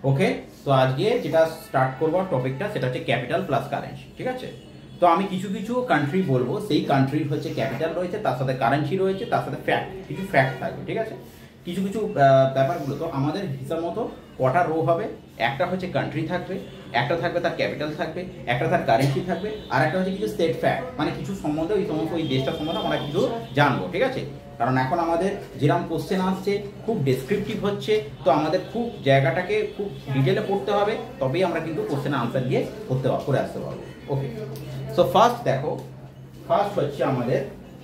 ওকে, তো আজকে যেটা স্টার্ট করবো টপিকটা সেটা হচ্ছে ক্যাপিটাল প্লাস কারেন্সি। ঠিক আছে, তো আমি কিছু কিছু কান্ট্রি বলবো, সেই কান্ট্রির হচ্ছে ক্যাপিটাল রয়েছে, তার সাথে কারেন্সি রয়েছে, তার সাথে ফ্যাক্ট, কিছু ফ্যাক্ট থাকবে। ঠিক আছে, কিছু কিছু ব্যাপারগুলো তো আমাদের হিসাব মতো কটা রো হবে, একটা হচ্ছে কান্ট্রি থাকবে, একটা থাকবে তার ক্যাপিটাল থাকবে, একটা তার কারেন্সি থাকবে, আর একটা হচ্ছে কিছু স্টেট ফ্যাক্ট, মানে কিছু সম্বন্ধে ওই সমস্ত ওই দেশটার সম্বন্ধে আমরা কিছু জানবো। ঠিক আছে, কারণ এখন আমাদের যেরকম কোশ্চেন আসছে খুব ডেসক্রিপটিভ হচ্ছে, তো আমাদের খুব জায়গাটাকে খুব ডিটেলে পড়তে হবে, তবেই আমরা কিন্তু কোশ্চেনের আনসার দিয়ে করে আসতে পারবো। ওকে, সো ফার্স্ট দেখো, ফার্স্ট হচ্ছে আমাদের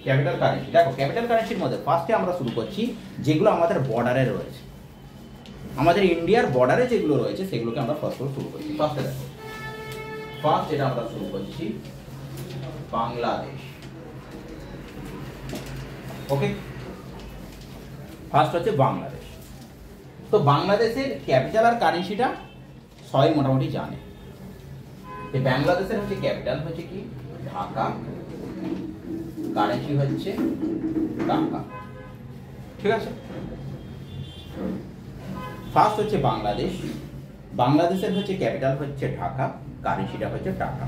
ক্যাপিটাল কারেন্সি। দেখো ক্যাপিটাল কারেন্সির মধ্যে ফার্স্টে আমরা শুরু করছি যেগুলো আমাদের বর্ডারে রয়েছে, আমাদের ইন্ডিয়ার বর্ডারে যেগুলো রয়েছে সেগুলোকে আমরা ফার্স্ট শুরু করছি। ফার্স্টে দেখো, ফার্স্ট এটা আমরা শুরু করছি বাংলাদেশ। ওকে, ফার্স্ট হচ্ছে বাংলাদেশ। তো বাংলাদেশের ক্যাপিটাল আর কারেন্সিটা সবাই মোটামুটি জানে। বাংলাদেশের হচ্ছে ক্যাপিটাল হচ্ছে কি ঢাকা, কারেন্সি হচ্ছে টাকা। ঠিক আছে, ফার্স্ট হচ্ছে বাংলাদেশ, বাংলাদেশের হচ্ছে ক্যাপিটাল হচ্ছে ঢাকা, কারেন্সিটা হচ্ছে টাকা।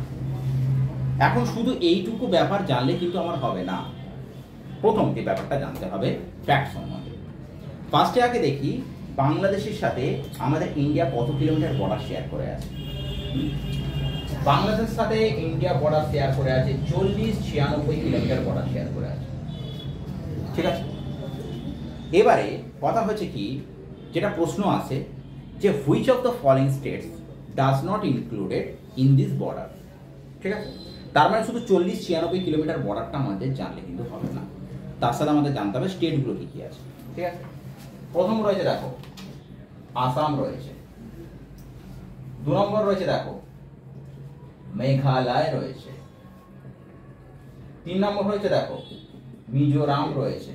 এখন শুধু এইটুকু ব্যাপার জানলে কিন্তু আমার হবে না, প্রথম যে ব্যাপারটা জানতে হবে ফ্যাক্ট সম্বন্ধে। ফার্স্টে আগে দেখি বাংলাদেশের সাথে আমাদের ইন্ডিয়া কত কিলোমিটার বর্ডার শেয়ার করে আছে। বাংলাদেশের সাথে ইন্ডিয়া বর্ডার শেয়ার করে আছে 40-96 কিলোমিটার বর্ডার শেয়ার করে আছে। ঠিক আছে, এবারে কথা হচ্ছে কি, যেটা প্রশ্ন আছে যে which of the following states does not included in this border. ঠিক আছে, তার মানে শুধু 40-96 কিলোমিটার বর্ডারটা আমাদের জানলে কিন্তু হবে না, তার সাথে আমাদের জানতে হবে স্টেটগুলো কি কি আছে। ঠিক আছে, প্রথম রয়েছে দেখো আসাম রয়েছে, 2 নম্বর রয়েছে দেখো মেঘালয় রয়েছে, 3 নম্বর হচ্ছে দেখো মিজোরাম রয়েছে,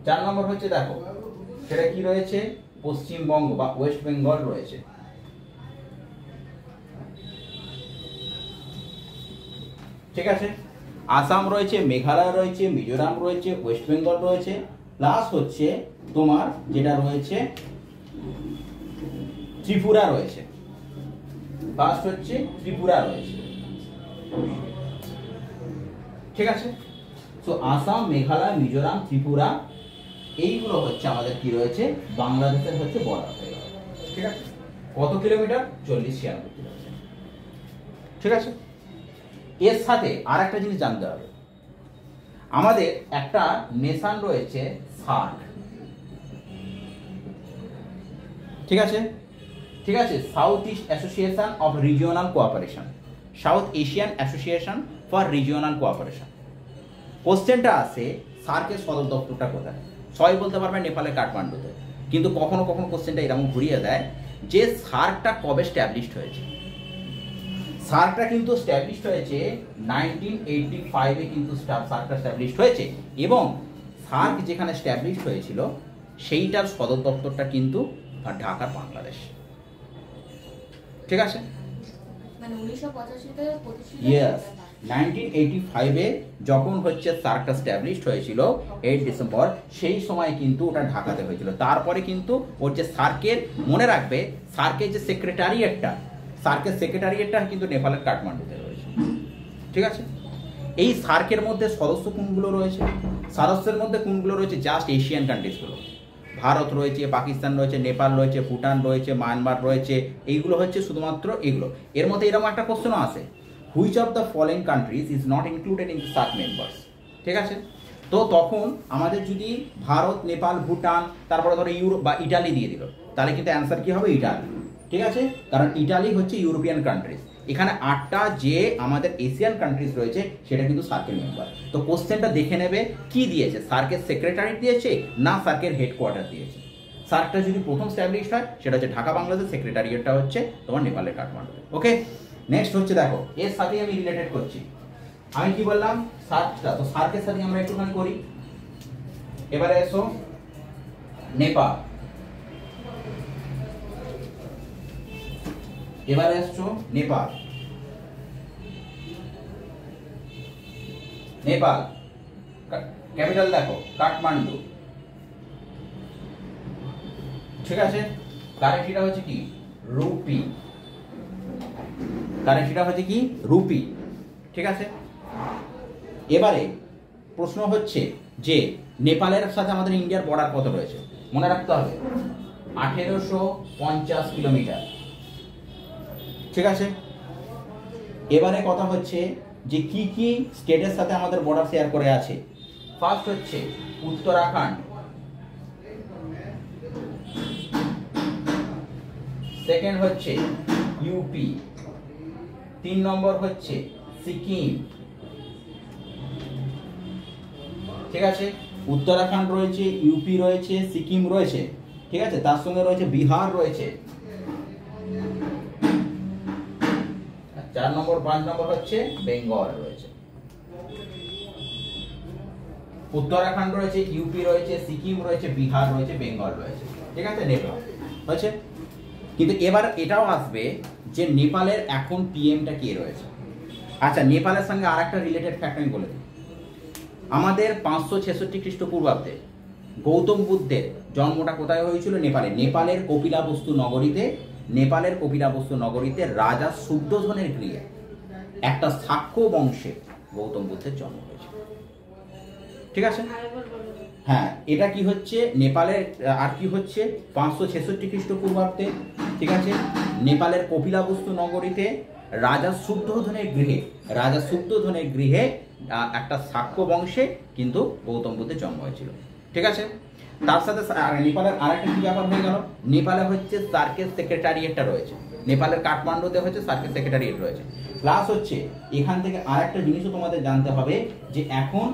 4 নম্বর হচ্ছে দেখো সেটা কি রয়েছে পশ্চিমবঙ্গ বা ওয়েস্ট বেঙ্গল রয়েছে। ঠিক আছে, আসাম রয়েছে, মেঘালয় রয়েছে, মিজোরাম রয়েছে, ওয়েস্ট বেঙ্গল রয়েছে, প্লাস হচ্ছে তোমার যেটা রয়েছে ত্রিপুরা রয়েছে। ফার্স্ট হচ্ছে ত্রিপুরা রয়েছে। ঠিক আছে, তো আসাম, মেঘালয়, মিজোরাম, ত্রিপুরা এইগুলো হচ্ছে আমাদের কি রয়েছে বাংলাদেশের হচ্ছে বর্ডার হয়ে গেল। ঠিক আছে, কত কিলোমিটার? 40-96 কিলোমিটার। ঠিক আছে, এর সাথে আর একটা জিনিস জানতে হবে, আমাদের একটা নেশন রয়েছে সার্ক। ঠিক আছে, ঠিক আছে, south east association of regional cooperation, south Asian association for regional cooperation. কোশ্চেনটা আছে সার্কের সদর দপ্তরটা কোথায়? সবাই বলতে পারবে নেপালের কাঠমান্ডুতে, কিন্তু কখনো কখনো কোশ্চেনটা এরকম ঘুরিয়ে দেয় যে সার্কটা কবে স্ট্যাবলিশড হয়েছে। সার্কটা কিন্তু স্ট্যাবলিশড হয়েছে 1985-এ, কিন্তু সার্কটা স্ট্যাবলিশড হয়েছে, এবং সার্ক যেখানে স্ট্যাবলিশড হয়েছিল সেইটার সদর দপ্তরটা কিন্তু ঢাকা, বাংলাদেশ। ঠিক আছে, মানে 1985-তে প্রতিষ্ঠিত। ইয়েস, 1985-এ যখন হচ্ছে সার্কটা স্ট্যাবলিশড হয়েছিল 8 ডিসেম্বর, সেই সময় কিন্তু ওটা ঢাকাতে হয়েছিল। তারপরে কিন্তু ওর যে সার্কের, মনে রাখবে সার্কের যে সেক্রেটারিয়েটটা, সার্কের সেক্রেটারিয়েটটা কিন্তু নেপালের কাঠমান্ডুতে রয়েছে। ঠিক আছে, এই সার্কের মধ্যে সদস্য কোনগুলো রয়েছে? সদস্যের মধ্যে কোনগুলো রয়েছে? জাস্ট এশিয়ান কান্ট্রিজগুলো, ভারত রয়েছে, পাকিস্তান রয়েছে, নেপাল রয়েছে, ভুটান রয়েছে, মায়ানমার রয়েছে, এইগুলো হচ্ছে শুধুমাত্র এগুলো। এর মধ্যে এরকম একটা কোশ্চেনও আছে, which of the following countries is not included in SAARC members. ঠিক আছে, তো তখন আমাদের যদি ভারত, নেপাল, ভুটান, তারপরে ধরো ইউরোপ বা ইটালি দিয়ে দিল, তাহলে কিন্তু অ্যান্সার কি হবে? ইটালি। ঠিক আছে, কারণ ইটালি হচ্ছে ইউরোপিয়ান কান্ট্রিজ। এখানে 8টা যে আমাদের এশিয়ান কান্ট্রিজ রয়েছে সেটা কিন্তু সার্কের মেম্বার। তো কোশ্চেনটা দেখে নেবে কি দিয়েছে, সার্কের সেক্রেটারি দিয়েছে না সার্কের হেডকোয়ার্টার দিয়েছে। সার্কটা যদি প্রথম স্ট্যাবলিশড হয় সেটা হচ্ছে ঢাকা, বাংলাদেশ, সেক্রেটারিয়েটটা হচ্ছে তোমার নেপালের কাঠমান্ডুতে। ওকে, নেক্সট হচ্ছে দেখো, এর সাথেই আমি রিলেটেড করছি। আমি কি বললাম? সার্কটা, তো সার্কের সাথে আমরা একটুখানি করি। এবারে এসো নেপাল, এবারে আসছো নেপাল। নেপাল ক্যাপিটাল দেখো কাঠমান্ডু। ঠিক আছে, কারেন্সিটা হচ্ছে কি রুপি, কারেন্সিটা হচ্ছে কি রুপি। ঠিক আছে, এবারে প্রশ্ন হচ্ছে যে নেপালের সাথে আমাদের ইন্ডিয়ার বর্ডার কত রয়েছে, মনে রাখতে হবে 1850 কিলোমিটার। ঠিক আছে, এবারে কথা হচ্ছে যে কি কি স্টেটের সাথে আমাদের বর্ডার শেয়ার করে আছে। ফার্স্ট হচ্ছে উত্তরাখণ্ড, সেকেন্ড হচ্ছে ইউপি, 3 নম্বর হচ্ছে সিকিম। ঠিক আছে, উত্তরাখণ্ড রয়েছে, ইউপি রয়েছে, সিকিম রয়েছে। ঠিক আছে, তার সঙ্গে রয়েছে বিহার রয়েছে। 4 নম্বর 5 নম্বর হচ্ছে বেঙ্গল রয়েছে। উত্তরাখণ্ড রয়েছে, ইউপি রয়েছে, সিকিম রয়েছে, বিহার রয়েছে, বেঙ্গল রয়েছে। ঠিক আছে, নেপাল হয়েছে। কিন্তু এবার এটাও আসবে যে নেপালের এখন পিএমটা কে রয়েছে। আচ্ছা, নেপালের সঙ্গে আর একটা রিলেটেড ফ্যাক্ট আমি বলে দিই। আমাদের 566 খ্রিস্টপূর্বাব্দে গৌতম বুদ্ধের জন্মটা কোথায় হয়েছিল? নেপালে। নেপালের কপিলাবস্তু নগরীতে, নেপালের কপিলাবস্তু নগরীতে রাজা শুদ্ধোধনের গৃহে একটা শাক্য বংশে গৌতম বুদ্ধের জন্ম হয়েছিল। ঠিক আছে, হ্যাঁ, এটা কি হচ্ছে নেপালের, আর কি হচ্ছে 566 খ্রিস্টপূর্বাব্দে। ঠিক আছে, নেপালের কপিলাবস্তু নগরীতে রাজা শুদ্ধোধনের গৃহে, রাজা শুদ্ধোধনের গৃহে একটা শাক্য বংশে কিন্তু গৌতম বুদ্ধের জন্ম হয়েছিল। ঠিক আছে, তার সাথে নেপালের আরেকটা কি ব্যাপার হয়ে গেল, নেপালে হচ্ছে সার্কেল সেক্রেটারিয়েটটা রয়েছে, নেপালের কাঠমান্ডুতে হচ্ছে সার্কেল সেক্রেটারিয়েট রয়েছে। প্লাস হচ্ছে এখান থেকে আরেকটা জিনিসও তোমাদের জানতে হবে যে এখন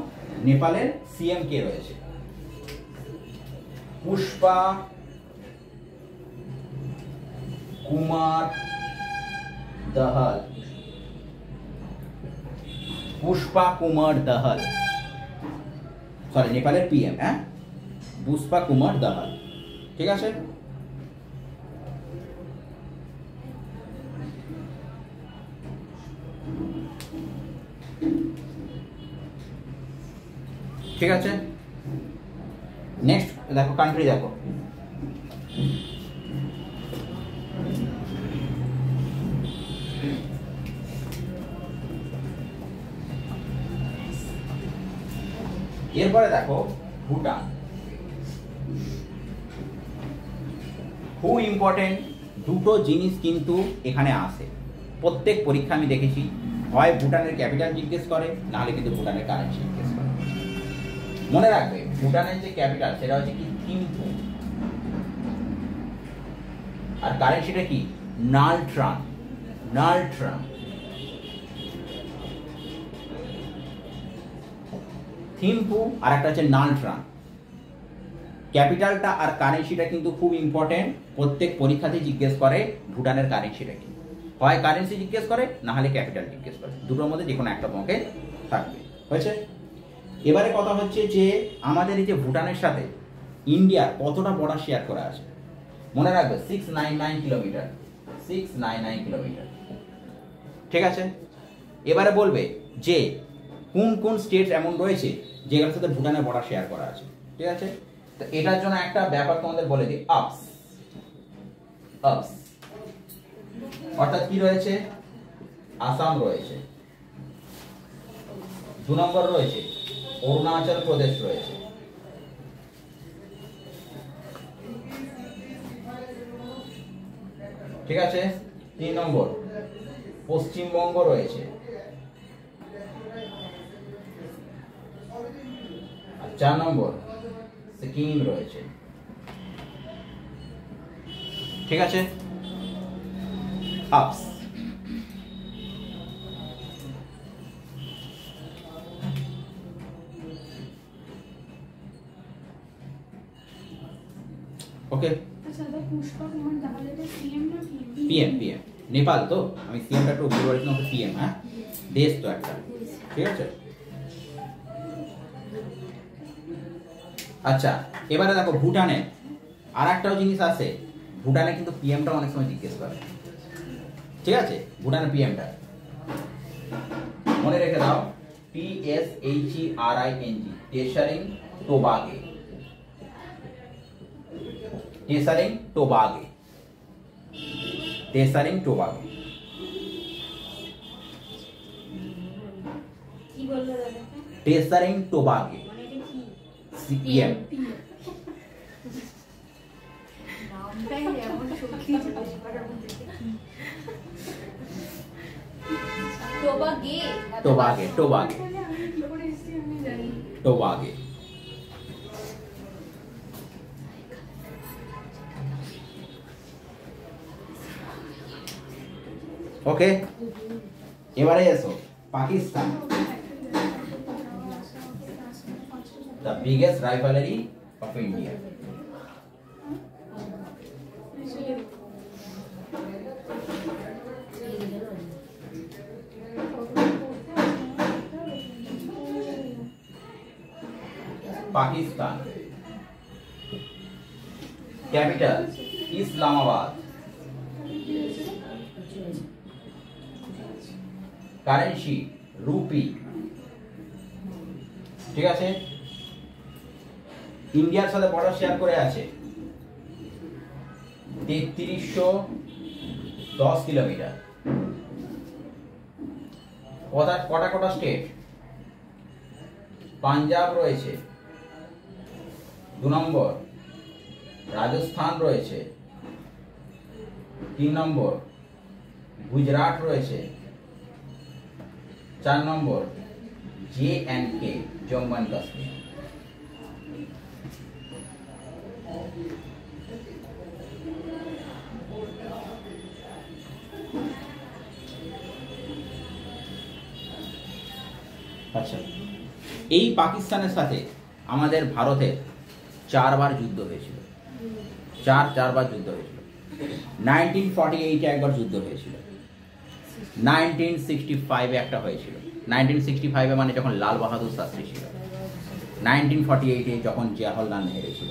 নেপালের সিএম কে রয়েছে। পুষ্পা কুমার দাহাল, পুষ্পা কুমার দাহাল, সরি নেপালের পিএম, হ্যাঁ, পুষ্পা কুমার দাহাল। ঠিক আছে, ঠিক আছে, নেক্সট দেখো কান্ট্রি দেখো। এরপরে দেখো ভুটান, খুব ইম্পর্টেন্ট দুটো জিনিস কিন্তু এখানে আসে প্রত্যেক পরীক্ষা আমি দেখেছি, হয় ভুটানের ক্যাপিটাল জিজ্ঞেস করে, নাহলে কিন্তু ভুটানের কারেন্সি জিজ্ঞেস করে। মনে রাখবে ভুটানের যে ক্যাপিটাল সেটা হচ্ছে কি থিম্পু, আর কারেন্সিটা কি নালট্রান, নালট্রান। থিম্পু আর একটা হচ্ছে নালট্রান। ক্যাপিটালটা আর কারেন্সিটা কিন্তু খুব ইম্পর্টেন্ট, প্রত্যেক পরীক্ষাতে জিজ্ঞেস করে ভুটানের কারেন্সিটা কি, হয় কারেন্সি জিজ্ঞেস করে না হলে ক্যাপিটাল জিজ্ঞেস করে, দুটোর মধ্যে যে কোনো একটা তোমাকে থাকবে। হয়েছে, এবারে কথা হচ্ছে যে আমাদের এই যে ভুটানের সাথে ইন্ডিয়ার কতটা বর্ডার শেয়ার করা আছে। মনে রাখবে 699 কিলোমিটার, 699 কিলোমিটার। ঠিক আছে, এবারে বলবে যে কোন কোন স্টেট এমন রয়েছে যেগুলোর সাথে ভুটানের বর্ডার শেয়ার করা আছে। ঠিক আছে, তো এটার জন্য একটা ব্যাপার তোমাদের বলে দিই, আপস, আপস অর্থাৎ কি রয়েছে, আসাম রয়েছে, 2 নম্বর রয়েছে অরুণাচল প্রদেশ রয়েছে, ঠিক আছে, 3 নম্বর পশ্চিমবঙ্গ রয়েছে, আর 4 নম্বর সিকিম রয়েছে। ঠিক আছে, আপস। ওকে, পিএম, পিএম নেপাল তো, আমি সিএমটা একটু ভুল বলেছিলাম, পিএম, হ্যাঁ, দেশ তো একটা। ঠিক আছে, আচ্ছা, এবারে দেখো ভুটানে আর একটাও জিনিস আছে, ভুটানে কিন্তু পিএমটা অনেক সময় জিজ্ঞেস করে। ঠিক আছে, ভুটানের পিএমটা মনে রেখে দাও, TSHERING, টেসারিং টোবাগে, টেসারিং টোবাগে। টেসারিং টোবাগো। কি বললো দাদা? টেসারিং টোবাগো, মানে এটা কি? সিপিএম। নামটাই এমন সত্যি জিজ্ঞেস করার মধ্যে টোবাগে টোবাগে, টোবাগে, টোবাগে। ওকে, এবারে এসো Pakistan. The biggest rivalry of India. Pakistan, capital Islamabad, currency rupee. ঠিক আছে, ইন্ডিয়ার সাথে বর্ডার শেয়ার করে আছে 3310 কিলোমিটার। কটা কটা স্টেট? পাঞ্জাব রয়েছে 2 নম্বর, রাজস্থান রয়েছে 3 নম্বর, গুজরাট রয়েছে 4 নম্বর, JNK জম্মু এন্ড কাশ্মীর। আচ্ছা, এই পাকিস্তানের সাথে আমাদের ভারতের 4 বার যুদ্ধ হয়েছিল। 4 বার যুদ্ধ হয়েছিল। 1948 একবার যুদ্ধ হয়েছিল, 1965 একটা হয়েছিল। 1965 মানে যখন লাল বাহাদুর শাস্ত্রী ছিল, 1948 যখন জওহরলাল নেহেরু ছিল,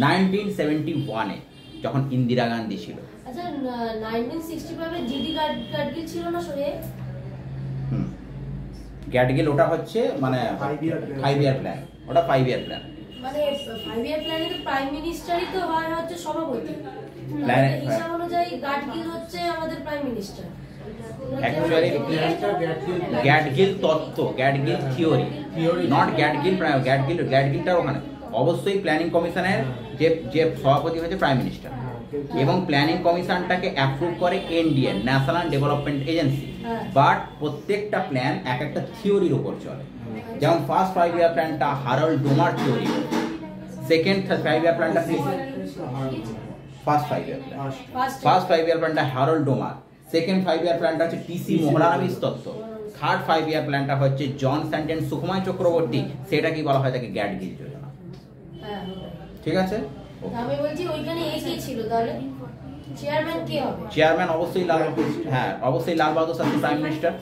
1971 যখন ইন্দিরা গান্ধী ছিল। আচ্ছা, 1965 জিডি গাডগিল ছিল না সরে? গ্যাডগিল ওটা হচ্ছে মানে 5 ইয়ার প্ল্যান, ওটা 5 ইয়ার প্ল্যান। মানে 5 ইয়ার প্ল্যানে তো প্রাইম মিনিস্টারই তো হয় হচ্ছে সভাপতি। প্ল্যানে হিসাব অনুযায়ী গাডগিল হচ্ছে আমাদের প্রাইম মিনিস্টার। অ্যাকচুয়ালি গ্যাডগিল তত্ত্ব, গ্যাডগিল থিওরি, নট গ্যাডগিল। গ্যাডগিলটা ওখানে অবশ্যই প্ল্যানিং কমিশনের যে সভাপতি হচ্ছে প্রাইম মিনিস্টার, এবং প্ল্যানিং কমিশনটাকে অ্যাপ্রুভ করে NDA, national development agency. But প্রত্যেকটা প্ল্যান এক একটা থিওরির উপর চলে। যেমন ফার্স্ট 5 ইয়ার প্ল্যানটা হারল্ড ডোমার থিওরি, সেকেন্ড 5 ইয়ার প্ল্যানটা ফার্স্ট 5 ইয়ার প্ল্যানটা হারল্ড ডোমার, সেকেন্ড 5 ইয়ার প্ল্যানটা হচ্ছে টিসি মোহলানবিস তত্ত্ব, থার্ড 5 ইয়ার প্ল্যানটা হচ্ছে জন স্যান্টেন সুকুমার চক্রবর্তী, সেটা কি বলা হয় তাকে গ্যাডগিল যোজনা। ঠিক আছে, আমি বলছি ওইখানে কে ছিল তাহলে? চেয়ারম্যান কে হবে? চেয়ারম্যান অবশ্যই অবশ্যই লাল বাহাদুর শাস্ত্রী প্রাইম মিনিস্টার।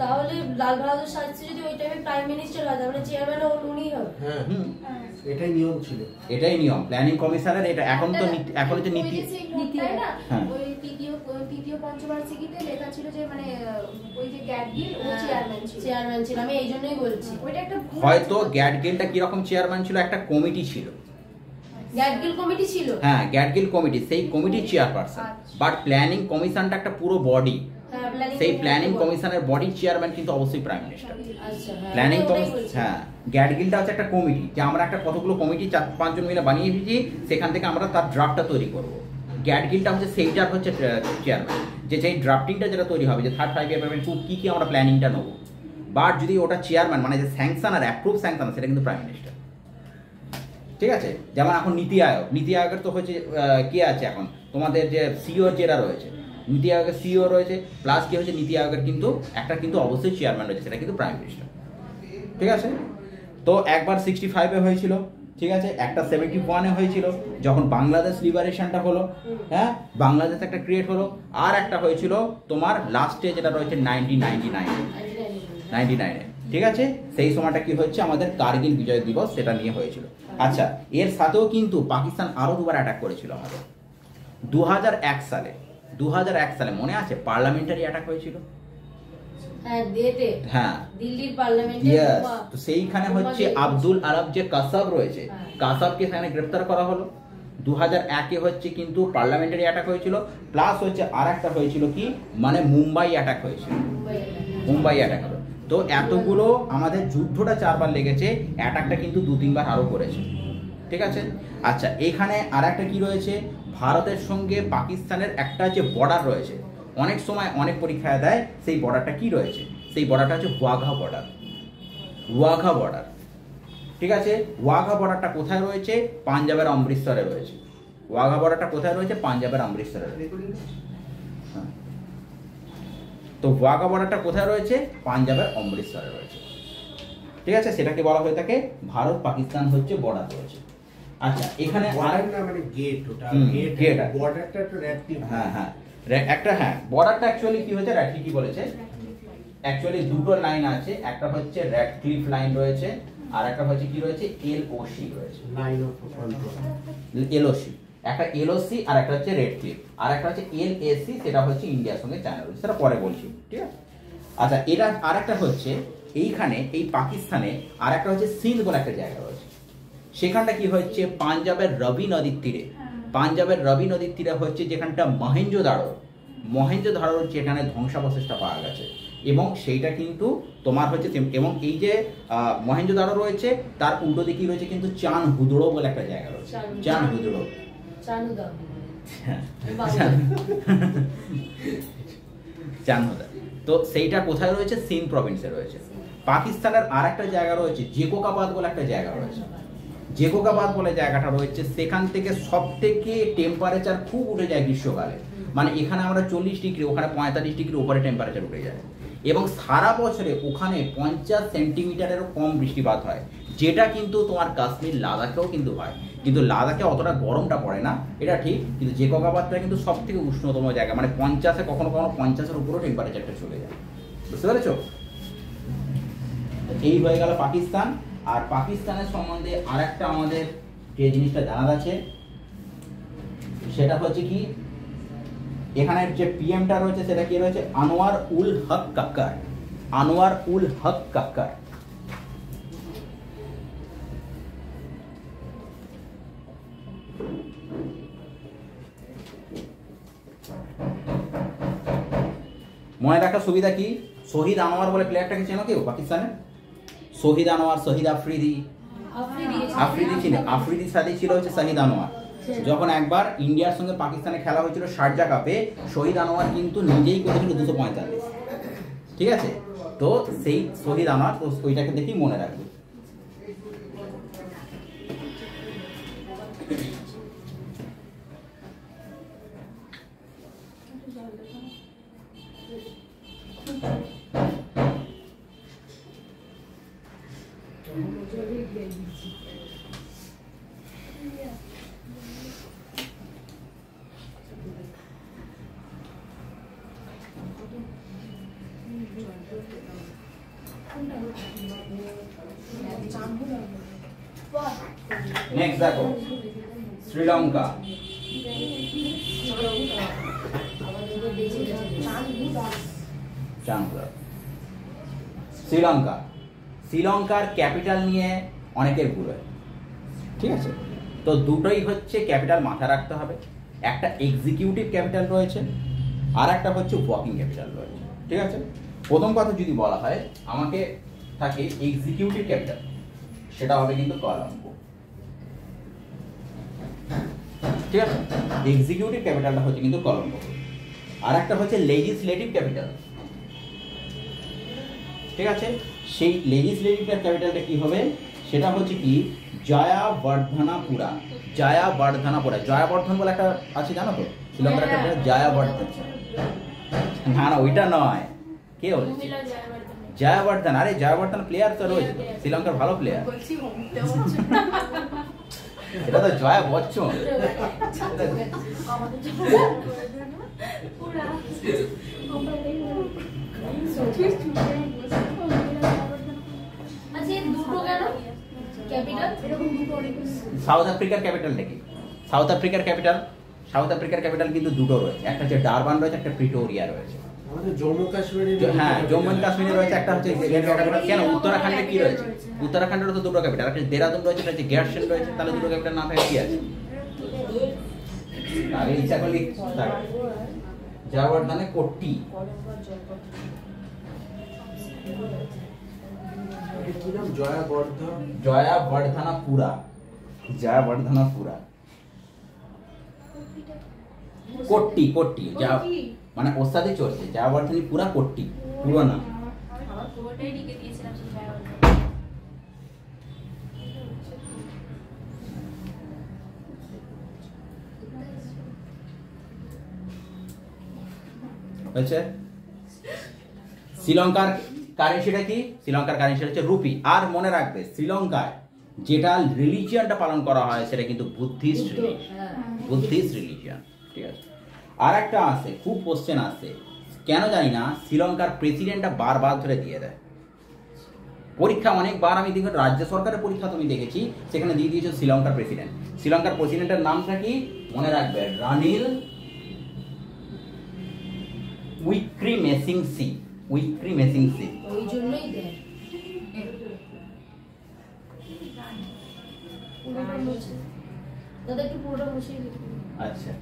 তাহলে লাল বাহাদুর শাস্ত্রী যদি ওই টাইমে প্রাইম মিনিস্টার হয় তাহলে চেয়ারম্যান উনিই হবে। হ্যাঁ, এটাই নিয়ম ছিল, এটাই নিয়ম প্ল্যানিং কমিশনের। এটা এখন তো এখন হচ্ছে নীতি। ওই তৃতীয় পঞ্চবার্ষিকীতে লেখা ছিল যে মানে ওই যে গ্যাডগিল ও চেয়ারম্যান ছিল। আমি এই জন্যই বলছি ওইটা একটা হয়তো গ্যাডগিলটা কি রকম চেয়ারম্যান ছিল, একটা কমিটি ছিল, গ্যাডগিল কমিটি ছিল। হ্যাঁ, গ্যাডগিল কমিটি, সেই কমিটির চেয়ারপারসন। বাট প্ল্যানিং কমিশনটা একটা পুরো বডি, সেই প্ল্যানিং কমিশনের বডি চেয়ারম্যান কিন্তু অবশ্যই প্রাইম মিনিস্টার। প্ল্যানিং কমিশন, হ্যাঁ, গ্যাডগিলটা হচ্ছে একটা কমিটি, যে আমরা একটা কতগুলো কমিটি 4-5 জন মিলে বানিয়ে দিয়েছি, সেখান থেকে আমরা তার ড্রাফটটা তৈরি করব। গ্যাডগিলটা হচ্ছে সেইটার হচ্ছে চেয়ারম্যান, যে যেই ড্রাফটিংটা যেটা তৈরি হবে, যে থার্ড 5 ইয়ার প্ল্যান কি আমরা প্ল্যানিংটা নেবো। বাট যদি ওটা চেয়ারম্যান মানে যে স্যাংশন আর অ্যাপ্রুভ স্যাংশন, সেটা কিন্তু প্রাইম মিনিস্টার। ঠিক আছে, যেমন এখন নীতি আয়োগের তো হচ্ছে কে আছে এখন, তোমাদের যে সিও যেটা রয়েছে, নীতি আয়োগের সিও রয়েছে, প্লাস কি হচ্ছে নীতি আয়োগের কিন্তু একটা কিন্তু অবশ্যই চেয়ারম্যান রয়েছে, সেটা কিন্তু প্রাইম মিনিস্টার। ঠিক আছে, তো একবার 65 হয়েছিল, ঠিক আছে, একটা 71 হয়েছিল যখন বাংলাদেশ লিবারেশনটা হলো, হ্যাঁ, বাংলাদেশ একটা ক্রিয়েট হলো, আর একটা হয়েছিল তোমার লাস্টে যেটা রয়েছে 1999। ঠিক আছে, সেই সময়টা কি হচ্ছে আমাদের কার্গিল বিজয় দিবস, সেটা নিয়ে হয়েছিল। আচ্ছা, এর সাথেও কিন্তু পাকিস্তান আরো 2বার অ্যাটাক করেছিল আমাদের। 2001 সালে মনে আছে পার্লামেন্টারি অ্যাটাক হয়েছিল? হ্যাঁ, দিল্লির পার্লামেন্টে। তো সেইখানে হচ্ছে আব্দুল আরব যে কাসাব রয়েছে, কাসাবকে সেখানে গ্রেফতার করা হলো। 2001-এ হচ্ছে কিন্তু পার্লামেন্টারি অ্যাটাক হয়েছিল, প্লাস হচ্ছে আর একটা হয়েছিল কি মানে মুম্বাই অ্যাটাক হয়েছিল, মুম্বাই অ্যাটাক হলো। তো এতগুলো আমাদের যুদ্ধটা 4 বার লেগেছে, অ্যাটাকটা কিন্তু 2-3 বার আরও করেছে, ঠিক আছে। আচ্ছা, এখানে আর একটা কি রয়েছে, ভারতের সঙ্গে পাকিস্তানের একটা যে বর্ডার রয়েছে, অনেক সময় অনেক পরীক্ষায় দেয় সেই বর্ডারটা কি রয়েছে, সেই বর্ডারটা হচ্ছে ওয়াঘা বর্ডার, ওয়াঘা বর্ডার, ঠিক আছে। ওয়াঘা বর্ডারটা কোথায় রয়েছে, পাঞ্জাবের অমৃতসরে রয়েছে। ওয়াঘা বর্ডারটা কোথায় রয়েছে, পাঞ্জাবের অমৃতসরে রয়েছে। তো ওয়াঘা বর্ডারটা কোথায় রয়েছে, পাঞ্জাবের অমৃতসরে রয়েছে, ঠিক আছে। সেটাকে বলা হয়ে থাকে ভারত পাকিস্তান হচ্ছে বর্ডার রয়েছে। আচ্ছা, এখানে মানে গেট, ওটা গেট, বর্ডারটা একটু র্যাপিড। হ্যাঁ হ্যাঁ একটা, হ্যাঁ বর্ডারটা অ্যাকচুয়ালি কি হয়েছে, ঠিকই বলেছে, অ্যাকচুয়ালি দুটো লাইন আছে, একটা হচ্ছে রেড ক্লিফ লাইন রয়েছে, আর একটা হচ্ছে কি রয়েছে এলওসি রয়েছে, লাইন অফ কন্ট্রোল, এলওসি, একটা এলওসি আর একটা হচ্ছে রেড ক্লিফ, আর একটা হচ্ছে এলএসি, সেটা হচ্ছে ইন্ডিয়ার সঙ্গে চায়না রয়েছে, সেটা পরে বলছি, ঠিক আছে। আচ্ছা, এটা আর একটা হচ্ছে এইখানে এই পাকিস্তানে আর একটা হচ্ছে সিন্ধ বলে একটা জায়গা রয়েছে, সেখানটা কি হচ্ছে পাঞ্জাবের রবি নদীর তীরে, পাঞ্জাবের রবি নদীর তীরে হচ্ছে যেখানটা মহেঞ্জোদারোর যেখানে ধ্বংসাবশেষটা পাওয়া গেছে, এবং সেইটা কিন্তু তোমার হচ্ছে, এবং এই যে মহেঞ্জোদারো রয়েছে তার উল্টো দিকে রয়েছে কিন্তু চান হুদড়ো বলে একটা জায়গা রয়েছে, চান হুদড়ো, চানহুদা। তো সেইটা কোথায় রয়েছে, সিন্ধ প্রভিন্সে রয়েছে। পাকিস্তানের আর একটা জায়গা রয়েছে জেকোকাবাদ বলে একটা জায়গা রয়েছে, জেকোকাবাদ বলে জায়গাটা রয়েছে, সেখান থেকে সব থেকে টেম্পারেচার খুব উঠে যায় গ্রীষ্মকালে, মানে এখানে আমরা 40 ডিগ্রি, ওখানে 45 ডিগ্রি উপরে টেম্পারেচার উঠে যায়, এবং সারা বছরে ওখানে 50 সেন্টিমিটারেরও কম বৃষ্টিপাত হয়, যেটা কিন্তু তোমার কাশ্মীর লাদাখেও কিন্তু হয়, কিন্তু লাদাখে অতটা গরমটা পড়ে না, এটা ঠিক, কিন্তু জেকোকাবাদটা কিন্তু সব থেকে উষ্ণতম জায়গা, মানে 50-এ কখনো কখনো 50-এর উপরেও টেম্পারেচারটা চলে যায়, বুঝতে পেরেছো। এই হয়ে গেল পাকিস্তান। আর পাকিস্তানের সম্বন্ধে আর একটা আমাদের যে জিনিসটা জানার আছে সেটা হচ্ছে কি, এখানে যে পিএমটা রয়েছে সেটা কি রয়েছে, আনোয়ার উল হক কাক্কার, আনোয়ার উল হক কাক্কার। মনে রাখার সুবিধা কি, শহীদ আনোয়ার বলে প্লেয়ারটাকে চেনো কেউ পাকিস্তানে, শহীদ আনোয়ার, শহীদ আফ্রিদি, আফ্রিদি ছিল, আফ্রিদির সাথে ছিল হচ্ছে শহীদ আনোয়ার। যখন একবার ইন্ডিয়ার সঙ্গে পাকিস্তানে খেলা হয়েছিল শারজা কাপে, শহীদ আনোয়ার কিন্তু নিজেই করেছিল 245, ঠিক আছে। তো সেই শহীদ আনোয়ার, তো ওইটাকে দেখেই মনে রাখবে। নেক্সট দেখো শ্রীলঙ্কা, শ্রীলঙ্কা, শ্রীলঙ্কার ক্যাপিটাল নিয়ে অনেকের ভুল হয়, ঠিক আছে। তো দুটোই হচ্ছে ক্যাপিটাল মাথায় রাখতে হবে, একটা এক্সিকিউটিভ ক্যাপিটাল রয়েছে আর একটা হচ্ছে ওয়ার্কিং ক্যাপিটাল রয়েছে, ঠিক আছে। প্রথম কথা যদি বলা হয় আমাকে থাকে এক্সিকিউটিভ ক্যাপিটাল, সেটা হবে কিন্তু কলম্বো, ঠিক আছে। এক্সিকিউটিভ ক্যাপিটালটা হচ্ছে কিন্তু কলম্বো, আর একটা হচ্ছে লেজিসলেটিভ ক্যাপিটাল, ঠিক আছে। সেই লেজিসলেটিভ ক্যাপিটালটা কি হবে, সেটা হচ্ছে কি জয়াবর্ধনাপুরা, জয়াবর্ধনাপুরা, জয়াবর্ধন বলে একটা আছে জানো তো, শ্রীলঙ্কার ক্যাপিটাল জয়াবর্ধন। না না ওইটা নয়, কে বলছে জয়াবর্ধন, আরে জয়াবর্ধন প্লেয়ার তো রয়েছে তো, শ্রীলঙ্কার ভালো প্লেয়ার, এটা তো জয়া বচ্চন। সাউথ আফ্রিকার ক্যাপিটালটা কি, সাউথ আফ্রিকার ক্যাপিটাল, সাউথ আফ্রিকার ক্যাপিটাল কিন্তু দুটো রয়েছে, একটা হচ্ছে ডারবান রয়েছে, একটা প্রিটোরিয়া রয়েছে। আমাদের জম্মু কাশ্মীরে, হ্যাঁ জম্মু এন্ড কাশ্মীরে রয়েছে, একটা হচ্ছে কেন উত্তরাখণ্ডে কি রয়েছে, উত্তরাখণ্ডের তো দুটো ক্যাপিটাল, একটা দেরাদুন রয়েছে, একটা হচ্ছে গ্যারসেন রয়েছে, তাহলে দুটো ক্যাপিটাল না থাকে কি আছে, আগে ইচ্ছা করলে জয়বর্ধনে কোট্টি। কি নাম? জয়াবর্ধন। জয়াবর্ধনাপুরা। জয়াবর্ধনাপুরা কোট্টি। কোট্টি যা মানে ওস্তাদে চলছে। জয়াবর্ধনীপুরা কোট্টি পুরো নাম। আমার পুরোটাই লিখে দিয়েছিলাম সেই জায়গাটা। হচ্ছে শ্রীলঙ্কার কারেন্সিটা কি? শ্রীলঙ্কার কারেন্সি হচ্ছে রুপি। আর মনে রাখবে শ্রীলঙ্কায় যেটা রিলিজিয়নটা পালন করা হয় সেটা কিন্তু বুদ্ধিস্ট রিলিজিয়ন। ঠিক আছে। আর একটা আছে, খুব কোশ্চেন আছে, কেন জানি না শ্রীলঙ্কার প্রেসিডেন্টটা বারবার ধরে দিয়ে দেয় পরীক্ষা। অনেকবার আমি দেখি রাজ্য সরকারের পরীক্ষা তুমি দেখেছি, সেখানে দিয়ে দিয়েছে শ্রীলঙ্কার প্রেসিডেন্ট। শ্রীলঙ্কার প্রেসিডেন্টের নামটা কি মনে রাখবে? রানিল উইক্রিমেসিংসি। উইক্রিমেসিংসি। ওই জন্যই দেয়। পুরোটা মুছে দাদা, একটু পুরোটা মুছিয়ে দিন। আচ্ছা।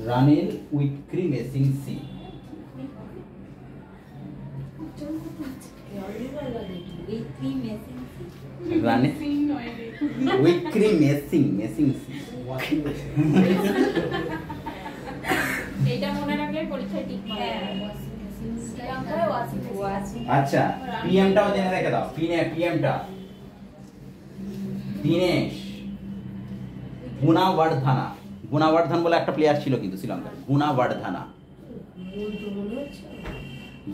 রানিল উইক্রিমেসিংসি। এটা মনে রাখলে পরীক্ষায় ঠিক পাবে। শ্রীলঙ্কায় ওয়াসি। আচ্ছা, পিএমটাও জেনে রেখে দাও। পিএমটা দীনেশ গুণাবর্ধনা। গুণাবর্ধন বলে একটা প্লেয়ার ছিল কিন্তু শ্রীলঙ্কার, গুণাবর্ধনা।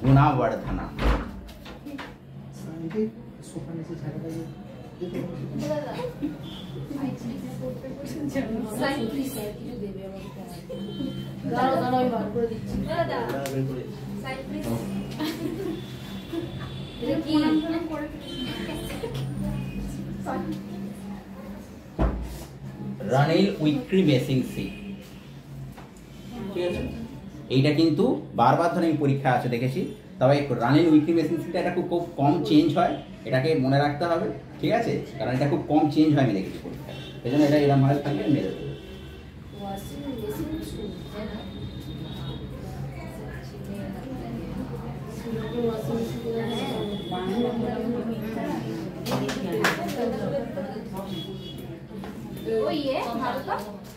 গুণাবর্ধনা। রানিল উইক্রিমেসিংসি। ঠিক আছে, এইটা কিন্তু বারবার ধরে আমি পরীক্ষা আছে দেখেছি। তবে রানিল উইক্রিমেসিংসিটা এটা খুব কম চেঞ্জ হয়, এটাকে মনে রাখতে হবে। ঠিক আছে, কারণ এটা খুব কম চেঞ্জ হয় আমি দেখেছি পরীক্ষায়, এই জন্য এটা এরকম ভাবে থাকলে মেরে দেবে।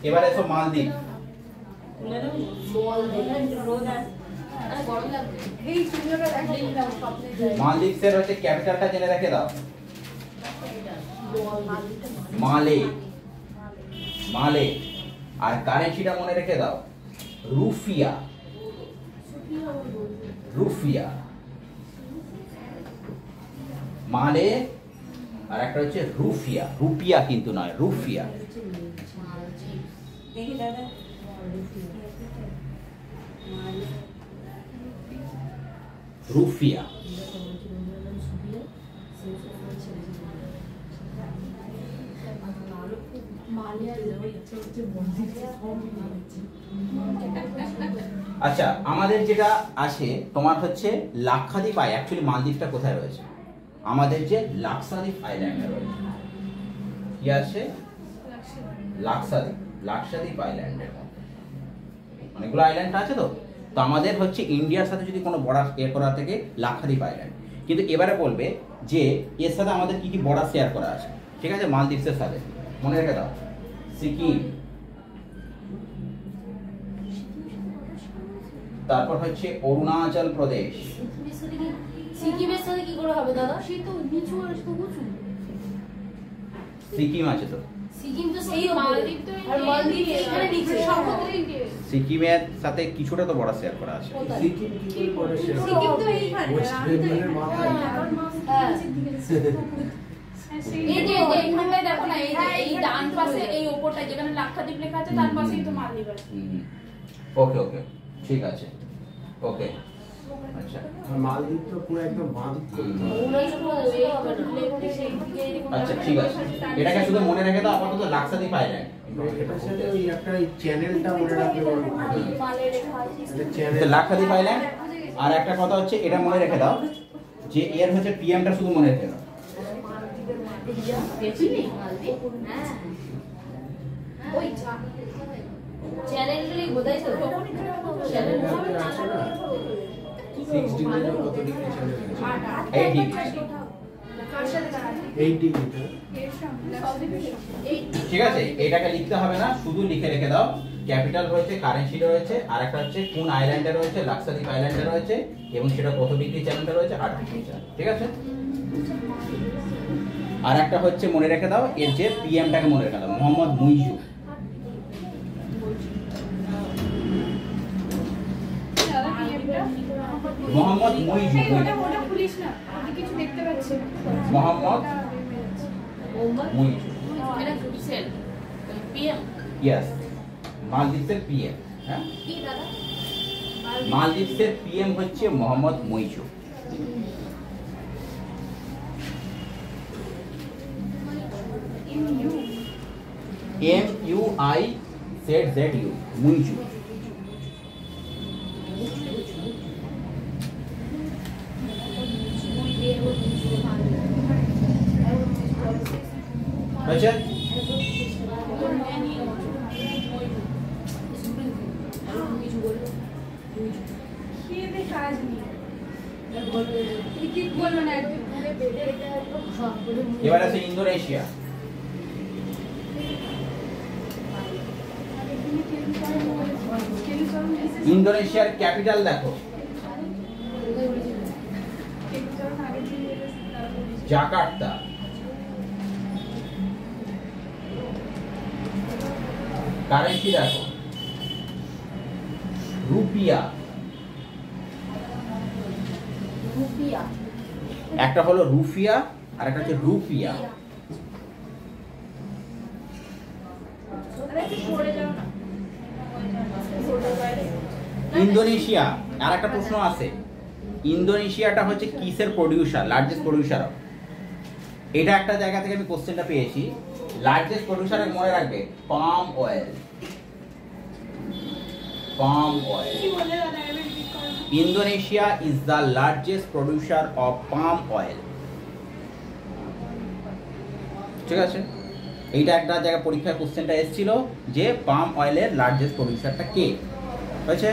এবারে এসো মালদ্বীপ। মালদ্বীপের হচ্ছে ক্যাপিটালটা জেনে রেখে দাও, মালে। মালে। আর কারেন্সিটা মনে রেখে দাও, রুফিয়া। রুফিয়া মালে। আর একটা হচ্ছে রুফিয়া। রুপিয়া কিন্তু নয়, রুফিয়া। দেখি দাদা, রুফিয়া। আচ্ছা, আমাদের যেটা আছে তোমার হচ্ছে লাক্ষাদ্বীপ। অ্যাকচুয়ালি মালদ্বীপটা কোথায় রয়েছে? আমাদের যে লাক্ষাদ্বীপ আইল্যান্ডে রয়েছে। কি আছে? লাক্ষাদ্বীপ। লাক্ষাদ্বীপ আইল্যান্ডের মধ্যে অনেকগুলো আইল্যান্ড আছে। তো তো আমাদের হচ্ছে ইন্ডিয়ার সাথে যদি কোনো বর্ডার শেয়ার করা থাকে লাক্ষাদ্বীপ আইল্যান্ড। কিন্তু এবারে বলবে যে এর সাথে আমাদের কি কি বর্ডার শেয়ার করা আছে। ঠিক আছে, মালদ্বীপের সাথে মনে রেখে দাও, সিকিম। তারপর হচ্ছে অরুণাচল প্রদেশ। সিকিমের সাথে কি করে হবে দাদা? সে তো নিচু আর তো উঁচু। সিকিম আছে তো, সিকিম তো সেই মালদ্বীপ তো আর মালদ্বীপ এখানে নিচে। সিকিমের সাথে কিছুটা তো বর্ডার শেয়ার করা আছে। সিকিম কি করে সে? সিকিম তো এইখানে। ওয়েস্ট বেঙ্গলের মাথায়। এই যে এখানে দেখো না, এই ডান পাশে এই ওপরটা যেখানে লাক্ষাদ্বীপ লেখা আছে তার পাশেই তো মালদ্বীপ আছে। ওকে ওকে, ঠিক আছে, ওকে। আচ্ছা আর মালদ্বীপ তো পুরো একদম বাঁধ করতে হবে। আচ্ছা ঠিক আছে, এটাকে শুধু মনে রেখে দাও আপাতত লাক্সাদ্বীপ আইল্যান্ড। এটার সাথে ওই একটা চ্যানেলটা মনে রাখতে পারবো, চ্যানেল লাক্ষাদ্বীপ আইল্যান্ড। আর একটা কথা হচ্ছে এটা মনে রেখে দাও যে এর হচ্ছে পিএমটা শুধু মনে রেখে দাও। চ্যানেলগুলি বোঝাই তো চ্যানেল 6 ডিগ্রি না কত ডিগ্রি চ্যানেল আছে? 8 ডিগ্রি। 8 ডিগ্রিটা ঠিক আছে, এটাকে লিখতে হবে না, শুধু লিখে রেখে দাও ক্যাপিটাল রয়েছে, কারেন্সি রয়েছে, আর একটা হচ্ছে কোন আইল্যান্ডে রয়েছে, লাক্ষাদ্বীপ আইল্যান্ডে রয়েছে, এবং সেটা কত ডিগ্রি চ্যানেলটা রয়েছে, 8 ডিগ্রি চ্যানেল। ঠিক আছে, আর একটা হচ্ছে মনে রেখে দাও এর যে পিএমটাকে মনে রেখে দাও, Mohammad Muizzu. Mohammad Muizzu, Mohammad Muizzu. Yes, মালদ্বীপের পিএম। হ্যাঁ, মালদ্বীপের পিএম হচ্ছে মোহাম্মদ মুইজু। MUIZZU, Muizzu. আচ্ছা, এবার আছে ইন্দোনেশিয়া। ইন্দোনেশিয়ার ক্যাপিটাল দেখো, জাকার্তা। কারেন্সি দেখো, রুপিয়া। একটা হলো রুফিয়া আর একটা হচ্ছে রুপিয়া। ইন্দোনেশিয়া, আর একটা প্রশ্ন আছে, ইন্দোনেশিয়াটা হচ্ছে কিসের প্রোডিউসার, লার্জেস্ট প্রোডিউসার? এটা একটা জায়গা থেকে আমি কোশ্চেনটা পেয়েছি। লার্জেস্ট প্রোডিউসার মনে রাখবে, palm oil. Palm oil. Indonesia is the largest producer of palm oil. ঠিক আছে, এইটা একটা জায়গা পরীক্ষায় কোশ্চেনটা এসেছিল যে পাম অয়েলের লার্জেস্ট প্রোডিউসারটা কে হয়েছে।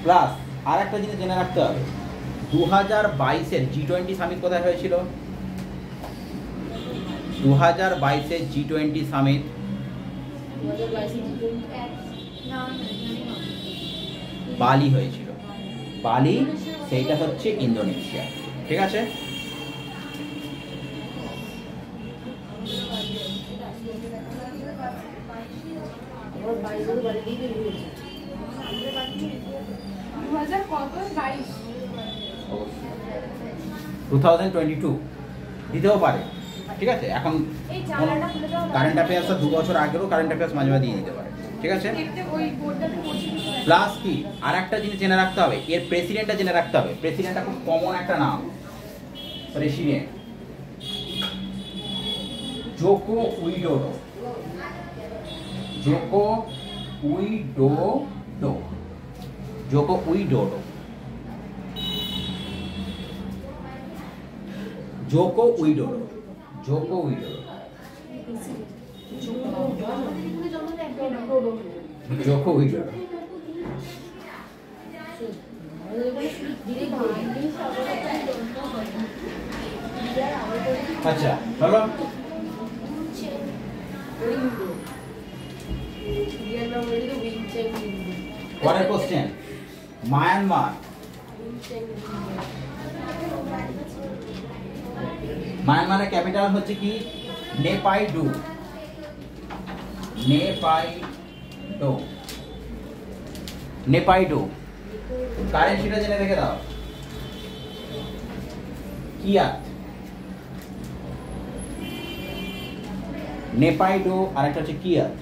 প্লাস আর একটা জিনিস জেনে রাখতে হবে, 2022-এর G20 সামিট কোথায় হয়েছিল? 2022-এর G20 সামিট বালি হয়েছিল। বালি, সেইটা হচ্ছে ইন্দোনেশিয়া। ঠিক আছে, বাইশ 2022 দিতেও পারে। ঠিক আছে, এখন কারেন্ট অ্যাফেয়ার্স 2 বছর আগেরও কারেন্ট অ্যাফেয়ার্স মাঝে মাঝে দিয়ে দিতে পারে। ঠিক আছে, প্লাস কি আর একটা জিনিস জেনে রাখতে হবে, এর প্রেসিডেন্টটা জেনে রাখতে হবে। প্রেসিডেন্টটা খুব কমন একটা নাম, president Joko Widodo. Joko Widodo, Joko Widodo, Joko Widodo, Joko Widodo, Joko Widodo. আচ্ছা চলো, পরের কোশ্চেন, মায়ানমার। মায়ানমারের ক্যাপিটাল হচ্ছে কি? নেপাইডু। নেপাইডো, নেপাইডো। কারেন্সিটা জেনে রেখে দাও, কিয়াত। নেপাইডো আর একটা হচ্ছে কিয়াত।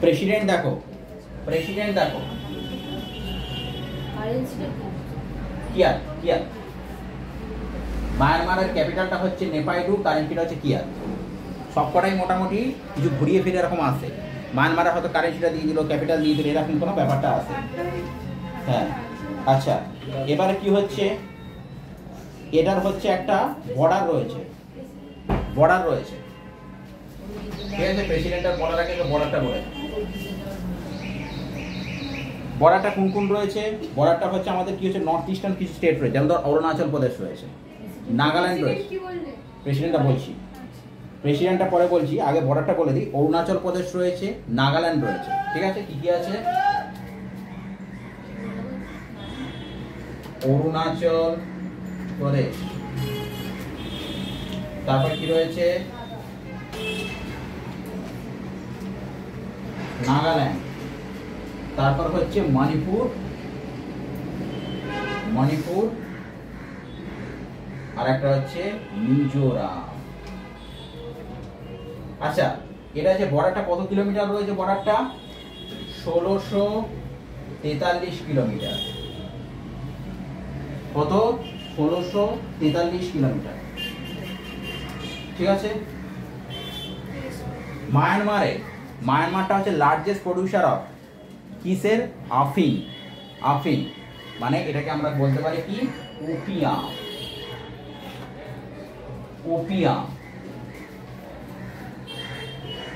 প্রেসিডেন্ট দেখো, প্রেসিডেন্ট দেখো, কিয়াত, কিয়াত। মায়ানমারের ক্যাপিটালটা হচ্ছে নেপাইডু, কারেন্সিটা হচ্ছে কিয়াত। সবকটাই মোটামুটি কিছু ঘুরিয়ে ফিরে এরকম আছে। মায়ানমারের হয়তো কারেন্সিটা দিয়ে দিল, ক্যাপিটাল দিয়ে দিল, এরকম কোনো ব্যাপারটা আছে। হ্যাঁ, আচ্ছা, এবারে কি হচ্ছে, এটার হচ্ছে একটা বর্ডার রয়েছে, বর্ডার রয়েছে, ঠিক আছে। প্রেসিডেন্টের বর্ডার আগে বর্ডারটা বলে, বর্ডারটা কোন কোন রয়েছে? বর্ডারটা হচ্ছে আমাদের কি হচ্ছে, নর্থ ইস্টার্ন কিছু স্টেট রয়েছে, যেমন ধর অরুণাচল প্রদেশ রয়েছে, নাগাল্যান্ড রয়েছে। প্রেসিডেন্টটা বলছি, প্রেসিডেন্টটা পরে বলছি, আগে বর্ডারটা বলে দিই। অরুণাচল প্রদেশ রয়েছে, নাগাল্যান্ড রয়েছে, ঠিক আছে। কি কি আছে? অরুণাচল প্রদেশ, তারপর কি রয়েছে, নাগাল্যান্ড, তারপর হচ্ছে মণিপুর, মণিপুর, আর একটা হচ্ছে মিজোরাম। আচ্ছা, এটা যে বর্ডারটা কত কিলোমিটার রয়েছে? বর্ডারটা 1643 কিলোমিটার। কত? 1643 কিলোমিটার, ঠিক আছে। মায়ানমারটা হচ্ছে লার্জেস্ট প্রডিউসার অফ কিসের? আফিং। আফিং মানে এটাকে আমরা বলতে পারি কি, ওপিয়াম। ওপিয়াম।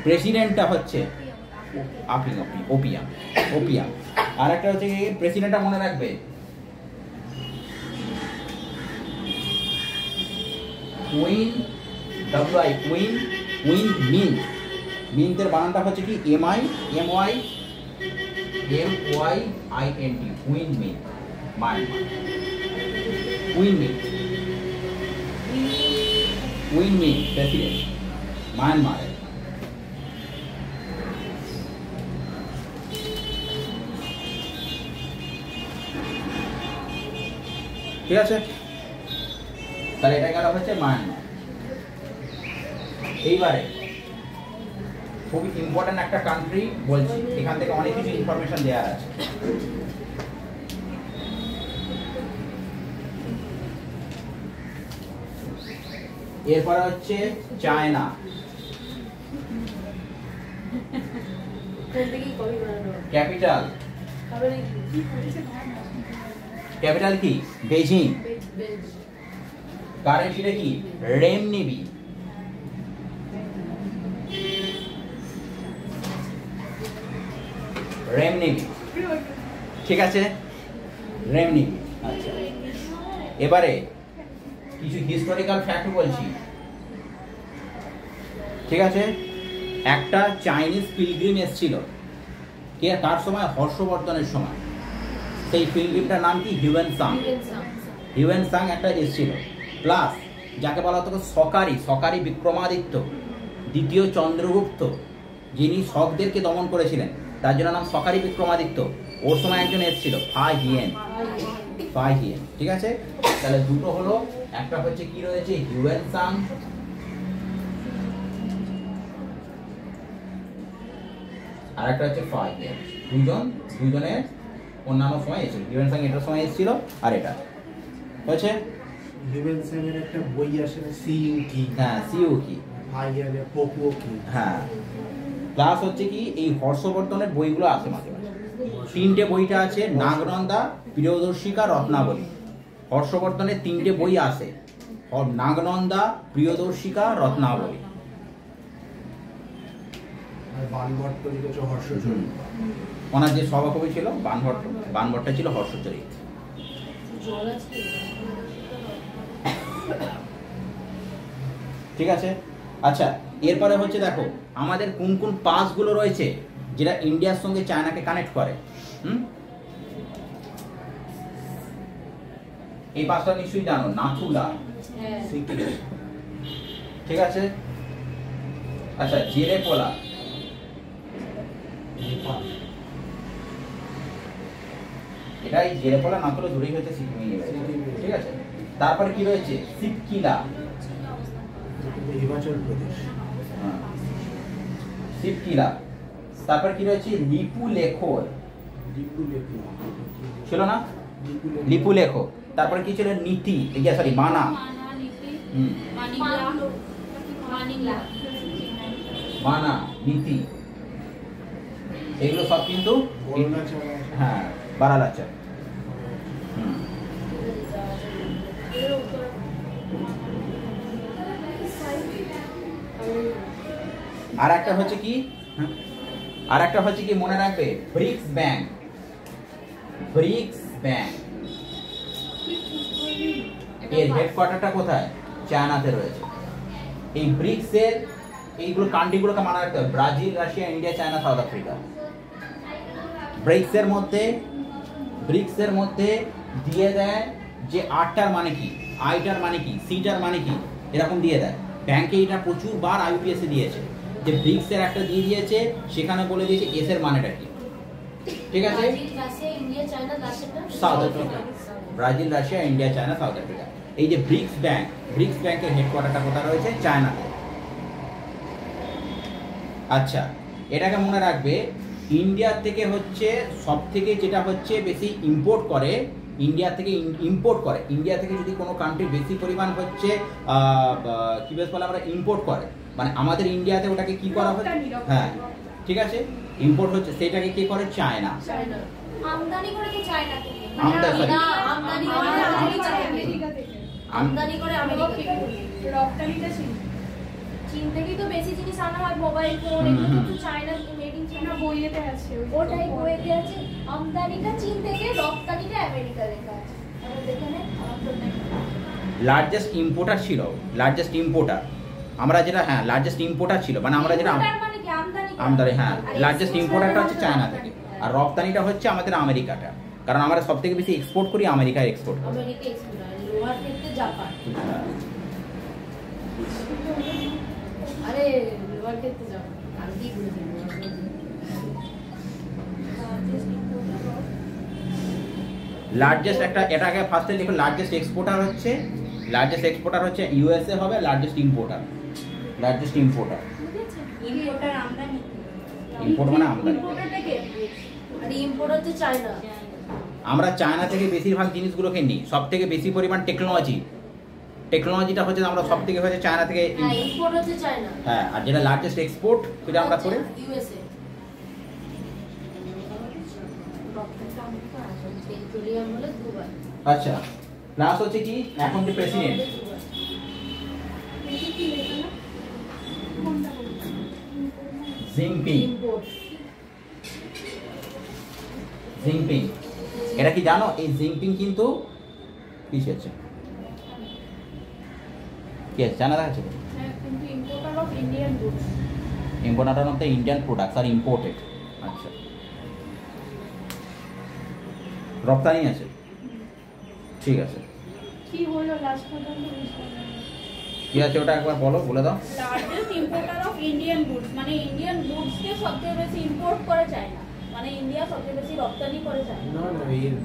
প্রেসিডেন্টটা হচ্ছে আফিং, ওপিয়াম, ওপিয়াম। আর একটা হচ্ছে কি, প্রেসিডেন্টটা মনে রাখবে, Win, W I, Win, Win Myint. মিন্টের বানানটা হচ্ছে কি, MYMYINT, Win Myint, Myanmar. Win Myint, Win Myint president মায়ানমারের। ঠিক আছে, তাহলে এটা গেল হচ্ছে মায়ানমার। এইবারে খুবই ইম্পর্টেন্ট একটা কান্ট্রি বলছি, এখান থেকে অনেক কিছু ইনফরমেশন দেওয়ার আছে। এরপরে হচ্ছে চায়না। ক্যাপিটাল, ক্যাপিটাল কি? বেজিং। কারেন্সিটা কি? রেমনিবি। রেমনিবি, ঠিক আছে, রেমনিবি। আচ্ছা, এবারে কিছু হিস্টোরিক্যাল ফ্যাক্ট বলছি, ঠিক আছে। একটা চাইনিজ পিলগ্রিম এসেছিল, কে? তার সময় হর্ষবর্ধনের সময়। সেই পিলগ্রিমটার নাম কি? হিউয়েনসাং। হিউয়েনসাং একটা এসেছিল। প্লাস যাকে বলা হতো সকারি, সকারি বিক্রমাদিত্য, দ্বিতীয় চন্দ্রগুপ্ত, যিনি শকদেরকে দমন করেছিলেন, তার জন্য নাম সকারি বিক্রমাদিত্য। ওর সময় একজন এসেছিল, ফা হিয়েন, ফা হিয়েন, ঠিক আছে। তাহলে দুটো হলো, একটা হচ্ছে কি রয়েছে, হিউয়েনসাং, আর একটা হচ্ছে ফা হিয়েন। দুজনের অন্যান্য সময় এসেছিল। হিউয়েনসাং এটার সময় এসেছিল, আর এটা হচ্ছে হিউয়েনসাং এর একটা বই আছে, সিইউকি। হ্যাঁ, সিইউকি। ভাইয়ানে পপুকি। হ্যাঁ, প্লাস হচ্ছে কি, এই হর্ষবর্ধনের বইগুলো আছে মাঝে মাঝে। তিনটে বইটা আছে, নাগনন্দা, প্রিয়দর্শিকা, রত্নাবলী। হর্ষবর্ধনের তিনটে বই আছে, নাগনন্দা, প্রিয়দর্শিকা, রত্নাবলী। আর বানভট্ট লিখেছে হর্ষচরিত। ওনার যে সভাকবি ছিল বানভট্ট, বানভট্ট ছিল হর্ষচরিত। ঠিক আছে। আচ্ছা, এরপরে হচ্ছে দেখো আমাদের কোন কোন পাসগুলো রয়েছে যেটা ইন্ডিয়ার সঙ্গে চায়নাকে কানেক্ট করে। এই পাসটা নিশ্চয়ই জানো, নাথুলা, সিকিম, ঠিক আছে। আচ্ছা, জেরেপোলা, এটাই জেরেপোলা, নাথুলা দূরেই হচ্ছে সিকিমে, ঠিক আছে। তারপরে কি রয়েছে, শিবকিলা, হিমাচল প্রদেশ, শিবকিলা। তারপর কি রয়েছে, লিপু লেখোর, লিপু লেখোর ছিল না? লিপু লেখো। তারপরে কি ছিল নীতি, সরি মানা, মানা নীতি, এগুলো সব কিন্তু হ্যাঁ বারালাচার। আর একটা হচ্ছে কি, আর একটা হচ্ছে কি মনে রাখবে, ব্রিক্স ব্যাংক। ব্রিক্স ব্যাংক এর হেডকোয়ার্টারটা কোথায়? চায়নাতে রয়েছে। এই ব্রিক্স এর এইগুলো কান্ট্রিগুলোকে মনে রাখতে হবে, Brazil, Russia, India, China, South Africa. BRICS এর মধ্যে দিয়ে দেয় যে আরটার মানে কি, আইটার মানে কি, সিটার মানে কি, এরকম দিয়ে দেয়। ব্যাংকে এটা প্রচুর বার আইপিএসে দিয়েছে যে ব্রিক্স এর একটা দিয়ে দিয়েছে, সেখানে বলে দিয়েছে এস এর মানেটা কি। ঠিক আছে, south Africa, Brazil, Russia, India, China, South Africa. এই যে ব্রিক্স ব্যাংকের হেডকোয়ার্টারটা কোথায় রয়েছে? চায়নাতে। আচ্ছা, এটাকে মনে রাখবে, ইন্ডিয়া থেকে হচ্ছে সব থেকে যেটা হচ্ছে বেশি ইম্পোর্ট করে, ইন্ডিয়া থেকে ইম্পোর্ট করে। ইন্ডিয়া থেকে যদি কোনো কান্ট্রি বেশি পরিমাণ হচ্ছে কি বেশ বলে আমরা ইম্পোর্ট করে, মানে আমাদের ইন্ডিয়াতে ওটাকে কি করা হয়, হ্যাঁ ঠিক আছে, ইম্পোর্ট হচ্ছে, সেটাকে কি করে? চায়না। আমদানি করে তো চায়না থেকে, আমদানি করে আমেরিকা থেকে, রপ্তানিটা চীন থেকেই তো বেশি জিনিস আনা হয়, মোবাইল ফোন, এগুলো তো চায়না, মেড ইন চায়না বইয়েতে আছে, ওটাই বইয়েতে আছে। আমদানিটা চীন থেকে, রপ্তানিটা আমেরিকা লেখা আছে। দেখেন লার্জেস্ট ইম্পোর্টার ছিল, লার্জেস্ট ইম্পোর্টার আমরা যেটা, হ্যাঁ লার্জেস্ট ইম্পোর্টার ছিল, মানে আমরা যেটা আমদানি, হ্যাঁ লার্জেস্ট ইম্পোর্টারটা হচ্ছে চায়না থেকে, আর রপ্তানিটা হচ্ছে আমাদের আমেরিকাটা, কারণ আমরা সব থেকে বেশি এক্সপোর্ট করি আমেরিকায় এক্সপোর্ট করি। আমেরিকা এক্সপোর্ট, লোয়ার ক্ষেত্রে জাপান। আরে লোয়ার ক্ষেত্রে জাপান, আমি কি বলছি, লার্জেস্ট একটা, এটাকে ফার্স্টে দেখো, লার্জেস্ট এক্সপোর্টার হচ্ছে ইউএসএ হবে, লার্জেস্ট ইম্পোর্টার আমদানি, ইম্পোর্ট মানে আমদানি। আর ইম্পোর্ট হচ্ছে চায়না। আমরা চায়না থেকে বেশিরভাগ জিনিসগুলোকে নিই, সব থেকে বেশি পরিমাণ টেকনোলজিটা হচ্ছে আমরা সব থেকে হচ্ছে চায়না থেকে, ইম্পোর্ট হচ্ছে চায়না, হ্যাঁ। আর যেটা লার্জেস্ট এক্সপোর্ট সেটা আমরা করি ইউএসএ। পেট্রোলিয়াম হলো দুবাই। আচ্ছা, প্লাস হচ্ছে কি এখন যে প্রেসিডেন্ট জিনপিং, এটা কি জানো? এই জিনপিং কিন্তু কি আছে, কি আছে জানা দেখাচ্ছে, importer of Indian goods, importer of the Indian products আর ইম্পোর্টেড। আচ্ছা, রপ্তানি আছে, ঠিক আছে। কি হলো লাস্ট পর্যন্ত কি আছে ওটা একবার বলে দাও। Largest importer of Indian goods, মানে ইন্ডিয়ান গুডস কে সবচেয়ে বেশি ইম্পোর্ট করে চায়না, মানে ইন্ডিয়া সবচেয়ে বেশি রপ্তানি করে চায়না। না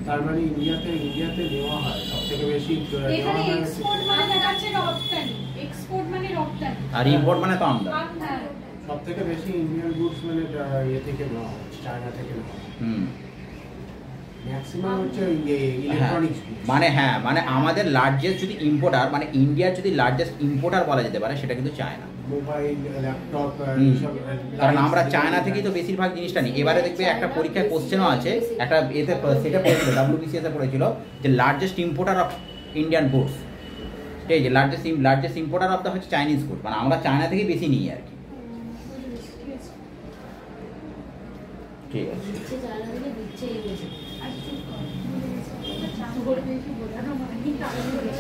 তার মানে ইন্ডিয়াতে নেওয়া হয় সবথেকে বেশি। এখানে এক্সপোর্ট মানে দেখাচ্ছে রপ্তানি, এক্সপোর্ট মানে রপ্তানি, আর ইম্পোর্ট মানে তো আমদানি। সবথেকে বেশি ইন্ডিয়ান গুডস মানে ইয়ে থেকে নেওয়া হয়, চায়না থেকে নেওয়া হয়। ম্যাক্সিমাম হচ্ছে ইলেকট্রনিক্স, মানে আমাদের লার্জেস্ট যদি ইম্পোর্টার, মানে ইন্ডিয়ার যদি লার্জেস্ট ইম্পোর্টার বলা যেতে পারে, সেটা কিন্তু চায়না। মোবাইল, ল্যাপটপ, কারণ আমরা চায়না থেকেই তো বেশিরভাগ জিনিসটা নিই। এবারে দেখবে একটা পরীক্ষায় কোশ্চেনও আছে, একটা এতে সেটা পড়েছিল, WBCS এ পড়েছিল যে largest importer of Indian goods, ঠিক আছে, লার্জেস্ট ইম্পোর্টার অফ দ্য হচ্ছে চাইনিজ গুড, মানে আমরা চায়না থেকেই বেশি নিই আর কি। ঠিক আছে,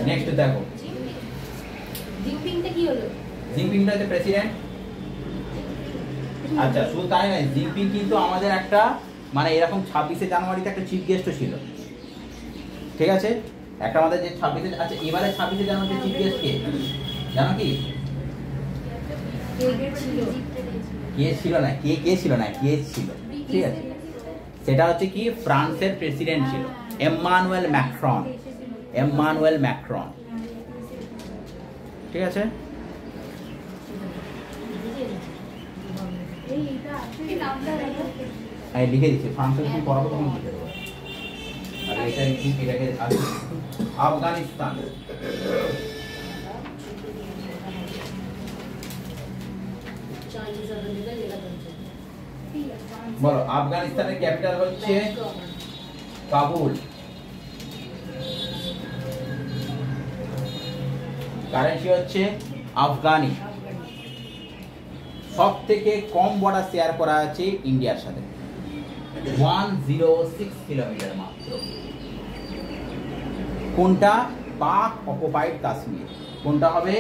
নেক্সট দেখো, জিনপিংটা কি হলো? জিনপিংটা হচ্ছে প্রেসিডেন্ট। আচ্ছা, শুধু তাই নয়, জিনপিং কিন্তু আমাদের একটা, মানে এরকম 26শে জানুয়ারিতে একটা চিফ গেস্টও ছিল, ঠিক আছে, একটা আমাদের যে 26শে, আচ্ছা এবারে 26শে জানুয়ারিতে চিফ গেস্ট কে জানো কি? কে ছিল না, ঠিক আছে, সেটা হচ্ছে কি ফ্রান্সের প্রেসিডেন্ট ছিল এম্মানুয়েল ম্যাক্রন, ঠিক আছে। লিখে দিচ্ছি, ফ্রান্সের কি পড়াবো তখন লিখে দেবো। এটাকে আফগানিস্তান। বলো আফগানিস্তানের ক্যাপিটাল হচ্ছে কাবুল। কারেন্সি হচ্ছে আফগানি। সব থেকে কম বর্ডার শেয়ার করা আছে ইন্ডিয়ার সাথে, 106 কিলোমিটার মাত্র। কোনটা? পাক অকুপাইড কাশ্মীর। কোনটা হবে?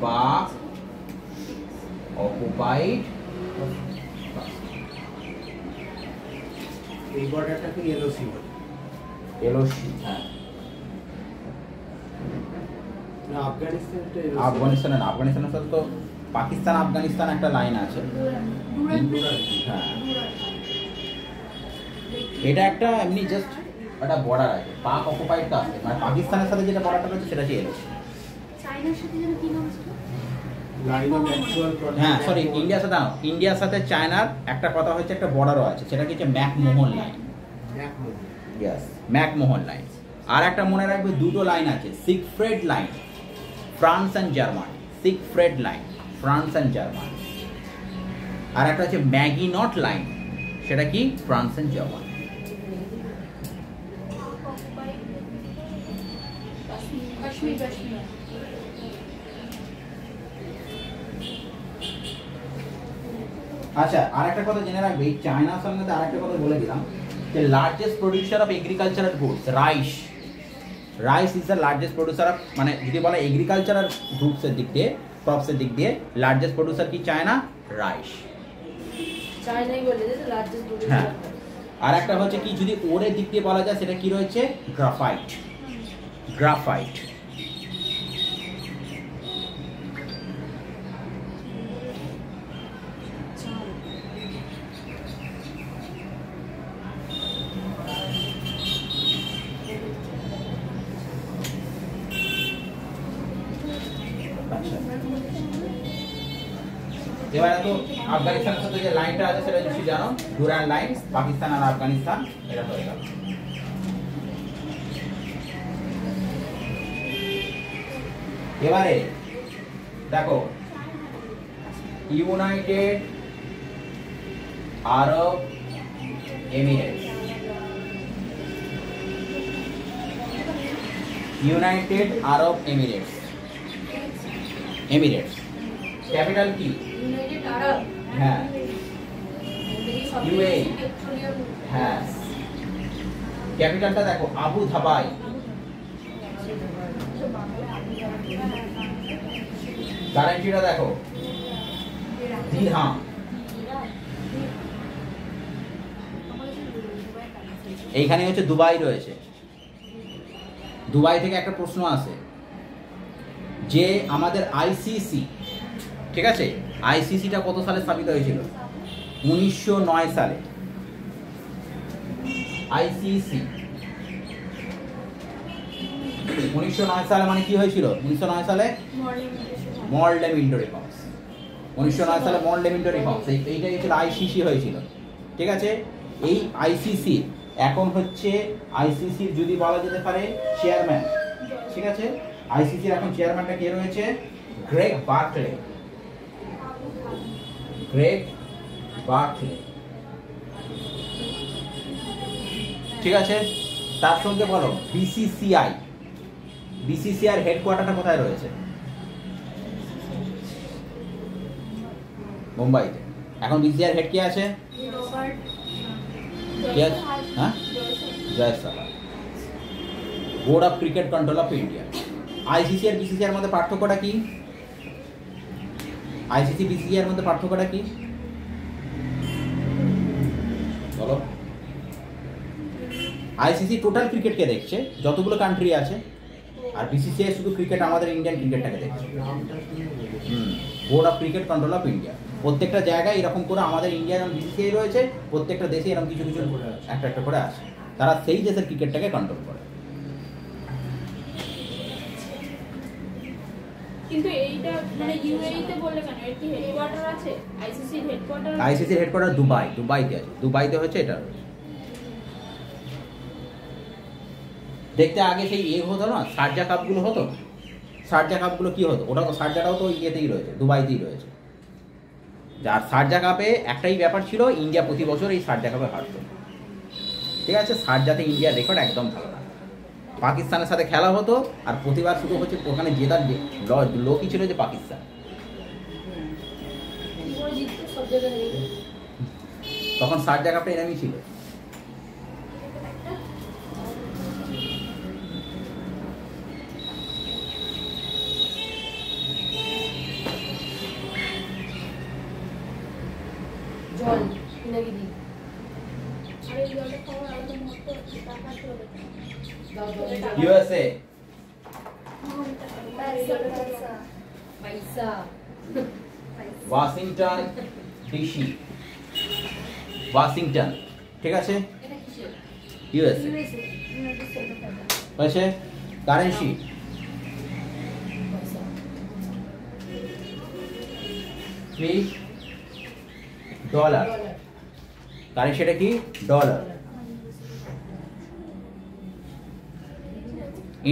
পাক অকুপাইড। এই বর্ডারটাকে এলওসি বলে। এলওসি, হ্যাঁ। আফগানিস্তানের সাথে তো পাকিস্তান আফগানিস্তান একটা লাইন আছে। হ্যাঁ, এটা একটা এমনি জাস্ট একটা বর্ডার আছে, পাক অকুপাইড কাশ্মীর, মানে পাকিস্তানের সাথে যেটা বর্ডারটা রয়েছে সেটা হচ্ছে এলওসি। চায়নার সাথে যেন কি নাম ছিল? হ্যাঁ সরি, ইন্ডিয়ার সাথে চায়নার একটা কথা হচ্ছে, একটা বর্ডারও আছে, সেটা হচ্ছে ম্যাকমোহন লাইন। McMahon line. আর একটা মনে রাখবে, দুটো লাইন আছে, Siegfried line, France and Germany. Siegfried line, France and Germany. আর একটা হচ্ছে ম্যাগিনট লাইন, সেটা কি? France and Germany. আচ্ছা, আর একটা কথা জেনে রাখবে, চায়নার সঙ্গে আর একটা কথা বলে দিলাম, যে largest producer of agricultural goods, rice is the largest producer of, মানে যদি বলা এগ্রিকালচারাল গুডসের দিক দিয়ে, ক্রপসের দিক দিয়ে লার্জেস্ট প্রডিউসার কি? China, rice. হ্যাঁ, আর একটা হচ্ছে কি, যদি ওরের দিক দিয়ে বলা যায়, সেটা কি রয়েছে? গ্রাফাইট। এবারে তো আফগানিস্তানের সাথে যে লাইনটা আছে সেটা নিশ্চয়ই জানো, ডুরান্ড লাইন, পাকিস্তান আর আফগানিস্তান, এটা হয়ে গেল। এবারে দেখো, ইউনাইটেড আরব এমিরেটস। ইউনাইটেড আরব এমিরেটস ক্যাপিটাল কি? হ্যাঁ, ইউএই। হ্যাঁ, ক্যাপিটালটা দেখো, আবু ধাবাই। কারেন্সিটা দেখো, দিরহাম। এইখানে হচ্ছে দুবাই রয়েছে। দুবাই থেকে একটা প্রশ্ন আসে যে আমাদের আইসিসি, ঠিক আছে, আইসিসিটা কত সালে স্থাপিত হয়েছিল? 1909 সালে। আইসিসি 1909 সালে মানে কি হয়েছিল? 1909 সালে মল্ডেমিন্টো রিফর্মস। 1909 সালে মল্ডেমিন্টো রিফর্মস, এইটাই হচ্ছিল আইসিসি হয়েছিল। ঠিক আছে, এই আইসিসি এখন হচ্ছে, আইসিসির যদি বলা যেতে পারে চেয়ারম্যান, ঠিক আছে, আইসিসির এখন চেয়ারম্যানটা কে রয়েছে? Greg Barclay. ঠিক আছে, তার সঙ্গে বলো বিসিসিআই। বিসিসিআই হেডকোয়ার্টারটা কোথায় রয়েছে? মুম্বাইতে। এখন বিসিসিআই হেড কে আছে? হ্যাঁ, Jaiswal. Board of cricket control of India. ICC আর বিসিসিআই মধ্যে পার্থক্যটা কি? আইসিসি বিসিসিআই মধ্যে পার্থক্যটা কি বলো? আইসিসি টোটাল ক্রিকেটকে দেখছে, যতগুলো কান্ট্রি আছে, আর বিসিসিআই শুধু ক্রিকেট, আমাদের ইন্ডিয়ান ক্রিকেটটাকে দেখছে। Board of cricket control of India. প্রত্যেকটা জায়গায় এরকম করে আমাদের ইন্ডিয়ান বিসিসিআই রয়েছে, প্রত্যেকটা দেশে এরকম কিছু কিছু একটা একটা করে আছে, তারা সেই দেশের ক্রিকেটটাকে কন্ট্রোল করে। কিন্তু এইটা মানে ইউএই তে বললে কেন? এর কি হেডকোয়ার্টার আছে? আইসিসির হেডকোয়ার্টার? আইসিসির হেডকোয়ার্টার দুবাইতে আছে। দুবাইতে হচ্ছে এটা। দেখতে আগে সেই হতো না, শারজা কাপগুলো হতো। শারজা কাপগুলো কি হতো, ওটা তো শারজাটাও তো ইয়েতেই রয়েছে, দুবাইতেই রয়েছে। যার শারজা কাপে একটাই ব্যাপার ছিল, ইন্ডিয়া প্রতি বছর এই শারজা কাপে হারতো। ঠিক আছে, শারজাতে ইন্ডিয়ার রেকর্ড একদম ভালো না। পাকিস্তানের সাথে খেলা হতো আর প্রতিবার শুধু হচ্ছে ওখানে জেতার লোকই ছিল যে পাকিস্তান। তখন শারজা কাপটা এরমই ছিল। জল কিনে দিই USA, পয়সা ওয়াশিংটন ডিসি, ওয়াশিংটন, ঠিক আছে, USA। হয়েছে কারেন্সি $3, কারেন্সিটা কি dollar.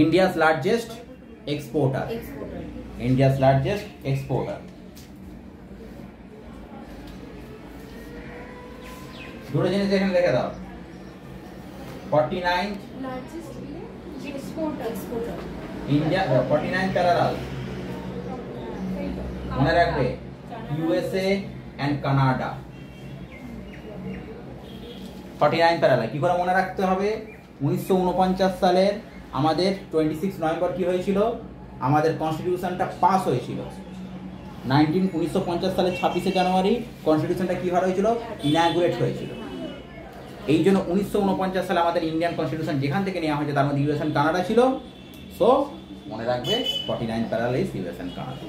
India's largest exporter, India's largest exporter। দুটো জিনিস এখানে লিখে দাও। 49 ইন্ডিয়া, 49 প্যারালাল, মনে রাখবে USA and Canada। 49 প্যারালাল কি করে মনে রাখতে হবে? 1949 সালের আমাদের 26 নভেম্বর কি হয়েছিল? আমাদের কনস্টিটিউশনটা পাস হয়েছিল। 1950 সালের 26শে জানুয়ারি কনস্টিটিউশনটা কীভাবে হয়েছিল? ইনাগুরেট হয়েছিল। এই জন্য 1949 সালে আমাদের ইন্ডিয়ান কনস্টিটিউশন যেখান থেকে নেওয়া হয়েছে তার মধ্যে ইউএস এন্ড কানাডা ছিল। সো মনে রাখবে 49 parallel is US and Canada.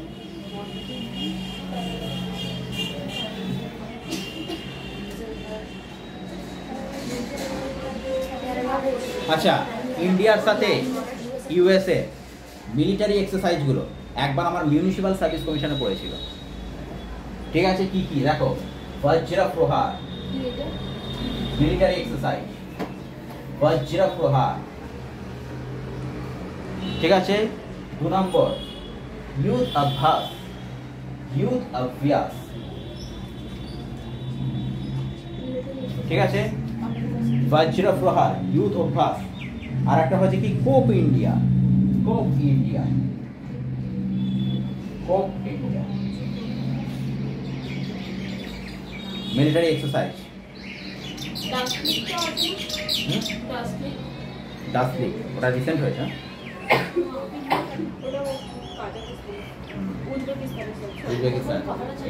আচ্ছা, ইন্ডিয়ার সাথে ইউএসএ মিলিটারি এক্সারসাইজগুলো একবার আমার মিউনিসিপ্যাল সার্ভিস কমিশনে পড়েছিল। ঠিক আছে, কি কি দেখো, বজ্র প্রহার মিলিটারি এক্সারসাইজ, বজ্র প্রহার, ঠিক আছে। 2 নম্বর ইউথ অভ্যাস, ইউথ অভ্যাস, ঠিক আছে, বজ্র প্রহার, ইউথ অভ্যাস। আর একটা হচ্ছে কি কোপ ইন্ডিয়া, কোপ ইন্ডিয়া, কোপ ইন্ডিয়া মিলিটারি এক্সারসাইজ। ডাস্টলিক ওটা রিসেন্ট হয়েছে। উজবেকিস্তান,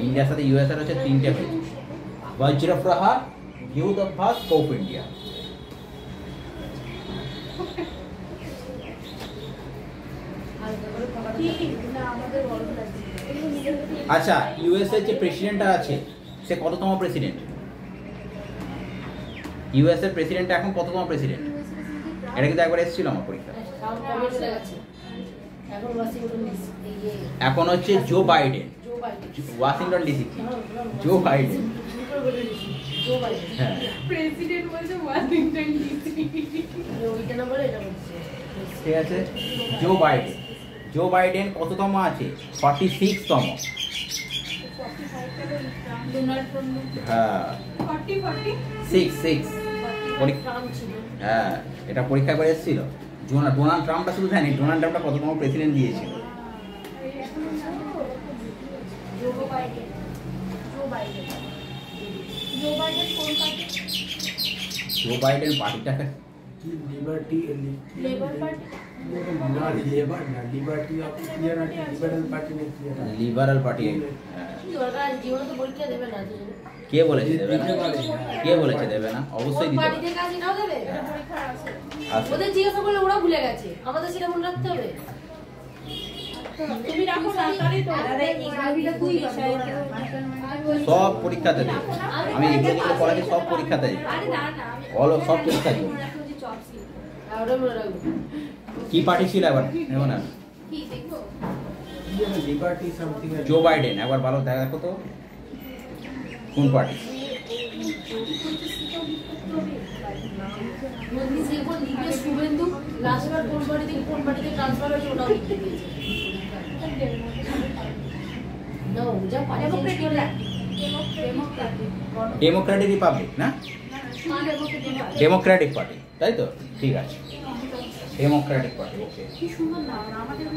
ইন্ডিয়ার সাথে ইউএস এর হচ্ছে 3টে হয়েছে, বজ্র প্রহার, ইউথ অভ্যাস, কোপ ইন্ডিয়া। আচ্ছা, ইউএসএ যে প্রেসিডেন্টটা আছে সে কততম প্রেসিডেন্ট? ইউএস এর প্রেসিডেন্ট এখন কততম প্রেসিডেন্ট? এটা কিন্তু একবার এসেছিল আমার পরীক্ষা। এখন হচ্ছে Joe Biden, Washington DC, Joe Biden. হ্যাঁ, প্রেসিডেন্ট বলছে ওয়াশিংটন ডিসি। ঠিক আছে, জো বাইডেন। জো বাইডেন কততম আছে? 46তম। হ্যাঁ, 46। হ্যাঁ, এটা পরীক্ষা করে এসেছিল। ডোনাল্ড ট্রাম্পটা শুধু জানি, ডোনাল্ড ট্রাম্পটা কততম প্রেসিডেন্ট দিয়েছিল। জো বাইডেন পার্টিটাকে লিবার্টি, লেবার পার্টি, না লেবার না, লিবার্টি অফ ক্লিয়ার আছে, লিবারেল পার্টি নেই, লিবারাল পার্টি। কে বলেছে দেবে না? কে বলেছে দেবে না? অবশ্যই দিতে হবে। ওদের জিজ্ঞাসা করলে ওরা ভুলে গেছে, আমাদের সেটা মনে রাখতে হবে। তুমি রাখো না, তাহলে তো দাদা এই গাবিটা তুই সব পরীক্ষাতে দেবে। আমি যেগুলো পড়াচ্ছি সব পরীক্ষাতে দেবে। আরে না না, বলো, সব পরীক্ষাতে দেবে। ওটা মনে রাখবো। কি পার্টি ছিল এবার? নেব না, কি দেখো লিবার্টি সামথিং। জো বাইডেন একবার ভালো দেখো তো কোন পার্টি। শুভেন্দু লাস্টবার কোন পার্টিতে ট্রান্সফার হয়েছে ওটাও লিখে দিয়েছে। ডেমোক্রেটিক রিপাবলিক না, ডেমোক্রেটিক পার্টি, তাই তো? ঠিক আছে, ডেমোক্রেটিক পার্টি। ওকে, কি সুন্দর নাম আমাদের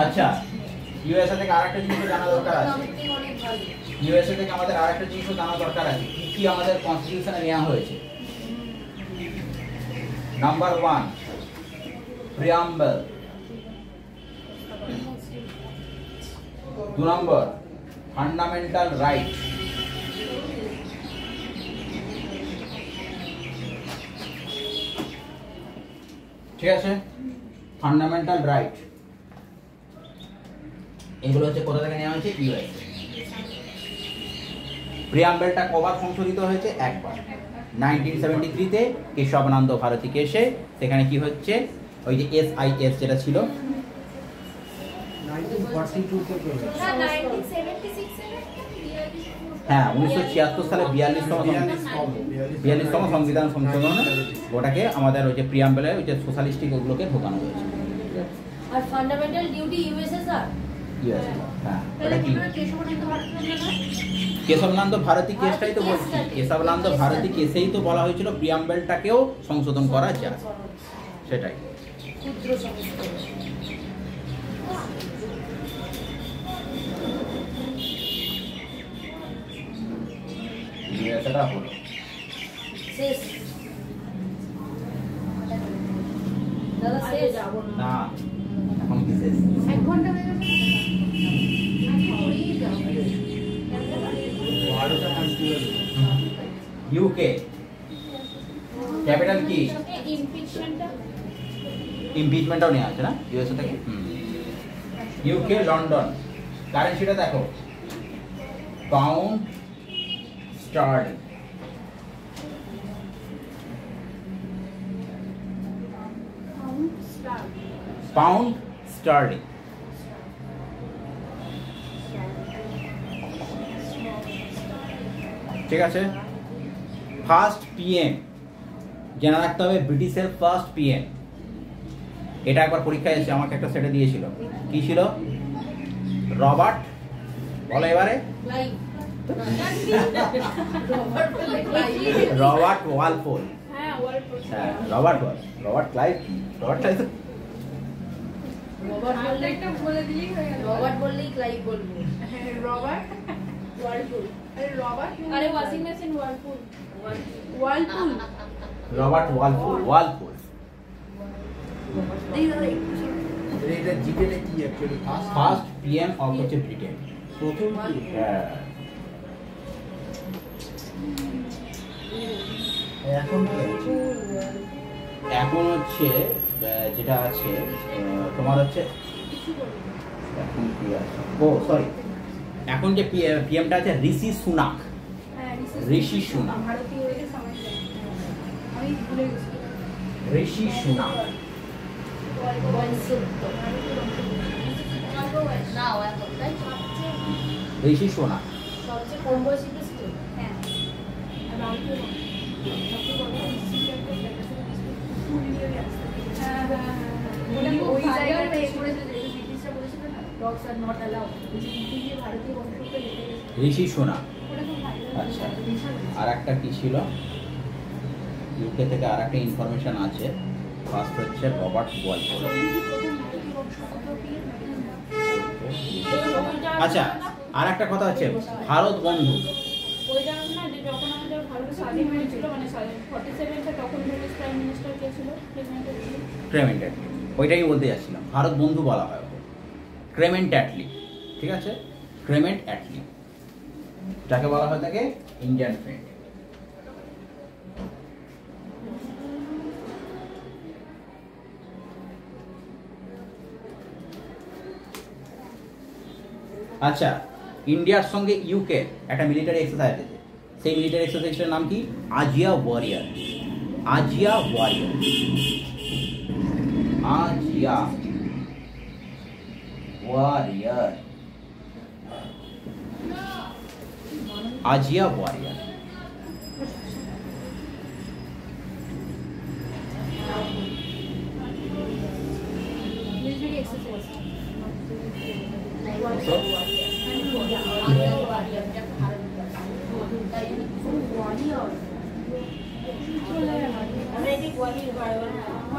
আচ্ছা, ইউএসএ থেকে আরেকটা জিনিস জানা দরকার আছে। ইউএসএ থেকে আমাদের আরেকটা জিনিস জানা দরকার আছে, কি কি আমাদের কনস্টিটিউশনে নেওয়া হয়েছে। নাম্বার 1 প্রিয়াম্বল, 2 নম্বর ফান্ডামেন্টাল রাইট, ঠিক আছে, ফান্ডামেন্টাল রাইট, এগুলো হচ্ছে কোথা থেকে নেওয়া হয়েছে? ইউএস। প্রিয়াম্বলটা কবার সংশোধিত হয়েছে? একবার, 1973 তে কেশবানন্দ ভারতী কেসে। সেখানে কি হচ্ছে, ওই যে এসআইএস যেটা ছিল 1942 তে করে। হ্যাঁ, 1976 সালে 42তম সংবিধান সংশোধনে ওটাকে আমাদের ওই যে প্রিয়াম্বলে ওই যে সোশ্যালিস্টিক ওগুলোকে ঢোকানো হয়েছে। আর fundamental duty USA sir, USA. হ্যাঁ, ওটা কি কেশবানন্দ ভারতী কেসটাই তো বলছি, কেশবানন্দ ভারতী কেসেই তো বলা হয়েছিল প্রিয়াম্বলটাকেও সংশোধন করা যায়, সেটাই। ক্ষুদ্র সংস্কার। ইউএসএটা হলো শেষ দাদা, শেষ যাব না, এখন কি শেষ? 1 ঘন্টা হয়ে গেছে। ইউকে ক্যাপিটাল কি? ইমপিচমেন্টটাও নেওয়া আছে না ইউএসএ থেকে। UK London. কারেন্সিটা দেখো, পাউন্ড স্টার্লিং। পাউন্ড স্টার্লিং, ঠিক আছে। ফার্স্ট পিএম জেনে রাখতে হবে, ব্রিটিশের ফার্স্ট পিএম। এটা একবার পরীক্ষায় এসে আমাকে একটা সেটে দিয়েছিল, কি ছিল? রবার্ট, বলো এবারে। Robert Walpole. হ্যাঁ, ওয়ালপোল। হ্যাঁ, Robert Clive. Robert Clive, Robert বললে একটা বলে দিলেই হয়ে গেল। রবার্ট বললেই ক্লাইভ বলবো। হ্যাঁ, রবার্ট ওয়ালপোল। আরে রবার্ট, আরে washing machine Walpole. Walpole, Robert Walpole. এটা জিকেটা কি অ্যাকচুয়ালি? ফার্স্ট পিএম অফ হচ্ছে ব্রিটেন। প্রথম কি? হ্যাঁ, এখন কি আছে? এখন হচ্ছে যেটা আছে তোমার হচ্ছে এখন কি আছে, ও সরি, এখন যে পিএমটা আছে ঋষি সুনাক। হ্যাঁ, ঋষি সুনাক। ভারতীয় হয়ে সমাজ। আমি ভুলে গেছি। ঋষি সুনাক। ঋষি সুনাক। সবচেয়ে কম বয়সী প্রেসিডেন্ট। হ্যাঁ, আর ভারতীয় ওই জায়গাটা করেছে যে ব্রিটিশরা বলেছিল না, ডগস আর নট অ্যালাউড। ভারতীয় বংশোদ্ভূত ঋষি সুনাক। ওটা খুব ভালো। আচ্ছা, আর একটা কি ছিল ইউকে থেকে, আর একটা ইনফরমেশন আছে। ফার্স্ট হচ্ছে রবার্ট ওয়ালপোল। আচ্ছা, আর একটা কথা হচ্ছে ভারত বন্ধু। ওই জানো না যে যখন আমাদের ভারত স্বাধীন হয়েছিল, মানে 47-তে, তখন ব্রিটিশ প্রাইম মিনিস্টার কে ছিল? ক্লেমেন্ট অ্যাটলি। ওইটাই বলতে যাচ্ছিলাম, ভারত বন্ধু বলা হয় ওকে, ক্লেমেন্ট অ্যাটলি। ঠিক আছে, ক্লেমেন্ট অ্যাটলি, যাকে বলা হয় থাকে ইন্ডিয়ান ফ্রেন্ড। আচ্ছা, ইন্ডিয়ার সঙ্গে ইউকে একটা মিলিটারি এক্সারসাইজ আছে, সেই মিলিটারি এক্সারসাইজটার নাম কি? Ajeya warrior. Ajeya warrior. Ajeya warrior, Ajeya warrior.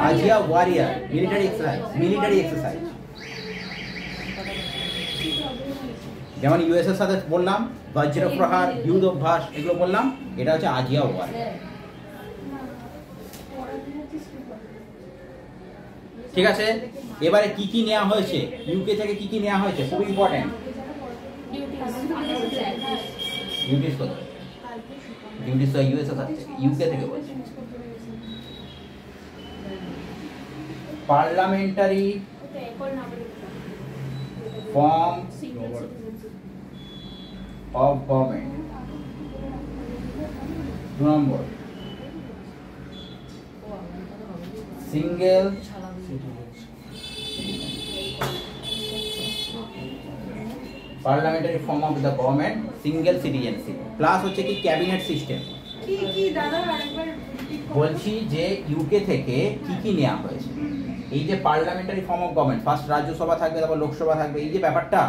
Ajeya warrior military exercise. যেমন ইউএসএর সাথে বললাম বজ্র প্রহার, যুদ্ধ অভ্যাস, এগুলো বললাম, এটা হচ্ছে আজিয়া ওয়ারিয়ার। ঠিক আছে, এবারে কি কি নেওয়া হয়েছে ইউকে থেকে, কি কি নেওয়া হয়েছে খুব ইম্পর্টেন্ট। ডিউটিস কোথায়? ডিউটিস তো ইউএসএ থেকে, ইউকে থেকে বলছি। Parliamentary form of government. 2 number single parliamentary form of the government, single citizenship, plus হচ্ছে কি ক্যাবিনেট সিস্টেম। কি কি দাদা আরেকবার বলছি যে ইউকে থেকে কি কি নেওয়া হয়েছে। এই যে parliamentary form of government, first Rajya Sabha থাকবে, তারপর লোকসভা থাকবে, এই যে ব্যাপারটা,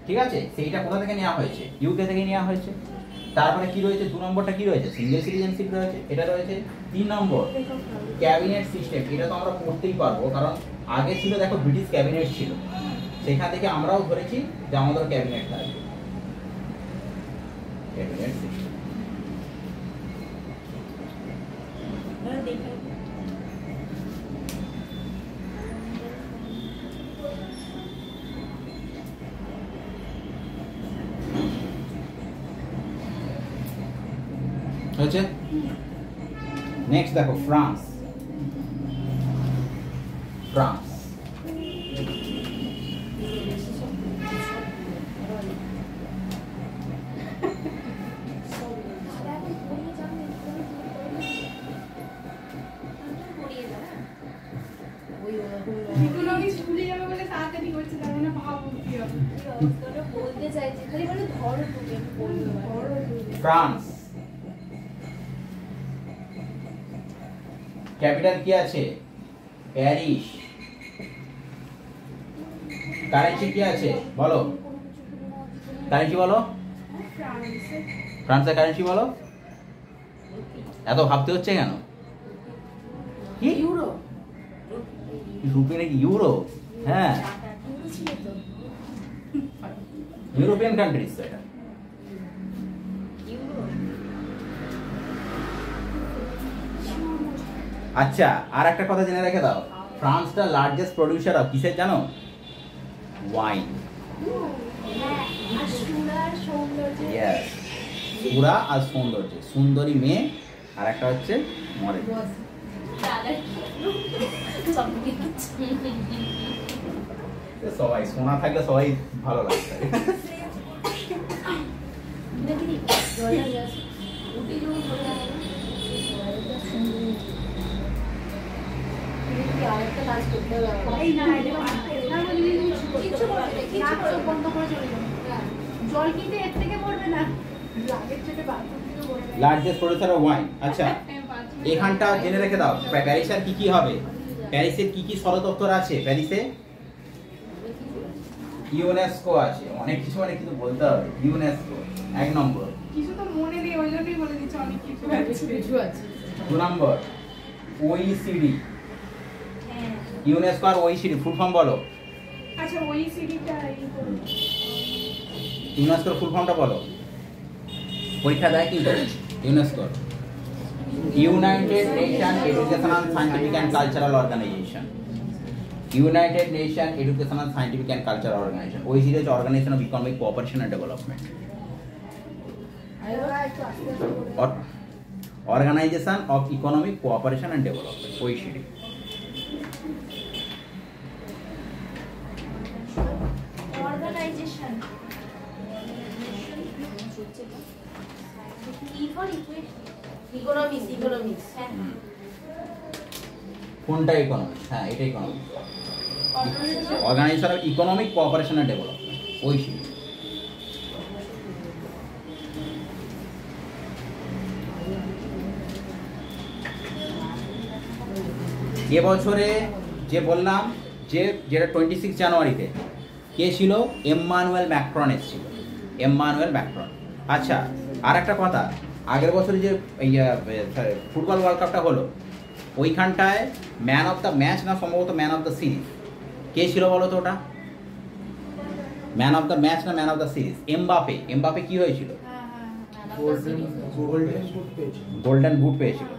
ঠিক আছে, সেইটা কোথা থেকে নেওয়া হয়েছে? ইউকে থেকে নেওয়া হয়েছে। তারপরে কি রয়েছে? 2 নম্বরটা কি রয়েছে? সিঙ্গেল সিটিজেনশিপ রয়েছে, এটা রয়েছে। 3 নম্বর ক্যাবিনেট সিস্টেম, এটা তো আমরা পড়তেই পারবো, কারণ আগে ছিল দেখো ব্রিটিশ ক্যাবিনেট ছিল, সেখান থেকে আমরাও ধরেছি যে আমাদের ক্যাবিনেট থাকবে। ক্যাবিনেট সিস্টেম হচ্ছে। নেক্সট দেখো ফ্রান্স। ফ্রান্স বলতে চাইছি খালি বলে ধরো তুমি, ফ্রান্স ক্যাপিটাল কি আছে? প্যারিস। কারেন্সি কি আছে বলো? কারেন্সি বলো, ফ্রান্সের কারেন্সি বলো। এত ভাবতে হচ্ছে কেন? কি ইউরো, রুপি নাকি ইউরো? হ্যাঁ, ইউরোপিয়ান কান্ট্রিজ তো এটা। আচ্ছা, আর একটা কথা জেনে রেখে দাও, ফ্রান্সটা লার্জেস্ট প্রডিউসার অফ কিসের জানো? ওয়াইন। ইয়েস, সুরা আর সৌন্দর্য, সুন্দরী মেয়ে, আর একটা হচ্ছে মডেল। সবাই সোনা থাকলে সবাই ভালো লাগবে। Largest producer of wine. আচ্ছা, এখানটা জেনে রেখে দাও, প্যারিসের কি কি হবে, প্যারিসের কি কি সদর দপ্তর আছে প্যারিসে? ইউনেস্কো আছে, অনেক কিছু মানে কিন্তু বলতে হবে। ইউনেস্কো 1 নম্বর। কিছু তো মনে নেই, ওই জন্যই বলে দিচ্ছি অনেক কিছু আছে। 2 নম্বর ওইসিডি। ইউনেস্কো আর ওইসিডি ফুল ফর্ম বলো। আচ্ছা, ওইসিডিটা ইউনেস্কোর ফুল ফর্মটা বলো, পরীক্ষা দেয় কিন্তু। UNESCO United Nation Educational Scientific and Cultural Organization. United Nation Educational Scientific and Cultural Organization. OECD হচ্ছে Organization of economic cooperation and Development. Organization of economic cooperation and Development, OECD. Organization economics. কোনটা economics? হ্যাঁ, এটা economics. Organization of economic cooperation and development, OECD। এবছরে যে বললাম যেটা 26 জানুয়ারিতে কে ছিল, এম্মানুয়েল ম্যাক্রন এসেছিল, এম্মানুয়েল ম্যাক্রন। আচ্ছা, আর একটা কথা, আগের বছরে যে ফুটবল ওয়ার্ল্ড কাপটা হলো, ওইখানটায় ম্যান অফ দ্য ম্যাচ না সম্ভবত ম্যান অফ দ্য সিরিজ কে ছিল বলো তো ওটা? ম্যান অফ দ্য ম্যাচ না man of the series? Mbappe. Mbappe কি হয়েছিল? গোল্ডেন বুট পেয়েছিল।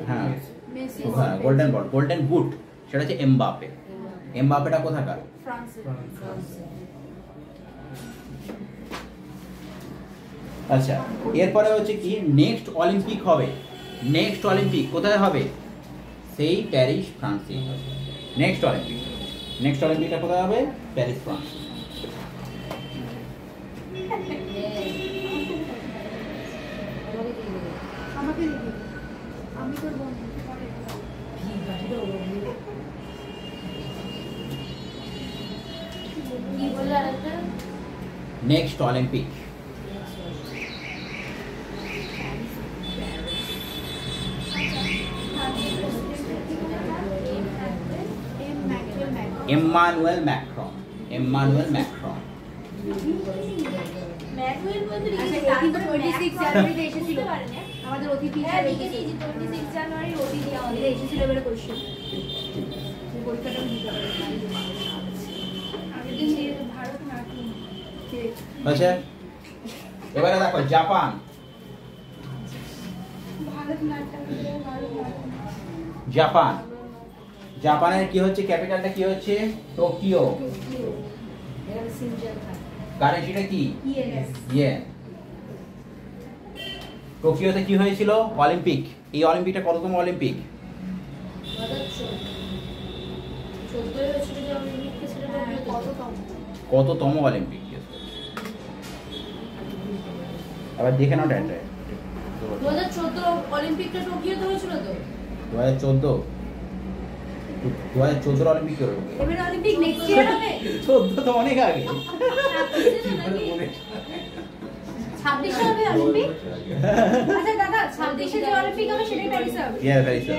হ্যাঁ, গোল্ডেন বল, গোল্ডেন বুট, সেটা হচ্ছে এমবাপে। এমবাপেটা কোথাকার? আচ্ছা, এরপরে হচ্ছে কি, নেক্সট অলিম্পিক হবে, নেক্সট অলিম্পিক কোথায় হবে? সেই প্যারিস, ফ্রান্সে হবে নেক্সট অলিম্পিক। নেক্সট অলিম্পিকটা কোথায় হবে? Paris, France. Next Olympic Emmanuel Macron, Emmanuel Macron. Manuel বলতে কিন্তু 26 জানুয়ারিতে এসেছিল আমাদের অতিথি। হ্যাঁ, লিখে দিয়েছি 26 জানুয়ারি অতিথি আমাদের এসেছিল এবারে কোশ্চেন। পরীক্ষাটা দিতে পারে। আগের দিন ভারতনাট্যম। আচ্ছা, এবারে দেখো জাপান। জাপান, জাপানের কি হচ্ছে, ক্যাপিটালটা কি হচ্ছে? টোকিও। কারেন্সিটা কি? ইয়েন। টোকিওতে কি হয়েছিল? অলিম্পিক। এই অলিম্পিকটা কততম অলিম্পিক? কততম অলিম্পিক? আবার দেখে নাও ডেটটা। 2014 অলিম্পিকটা টোকিওতে হয়েছিল তো? 2014 অলিম্পিক হলো। এবারে অলিম্পিক নেক্সট ইয়ার হবে? 14 তো অনেক আগে। 26 হবে অলিম্পিক। আচ্ছা দাদা, 26 যে অলিম্পিক হবে সেটাই প্যারিসে হবে? হ্যাঁ, প্যারিসে।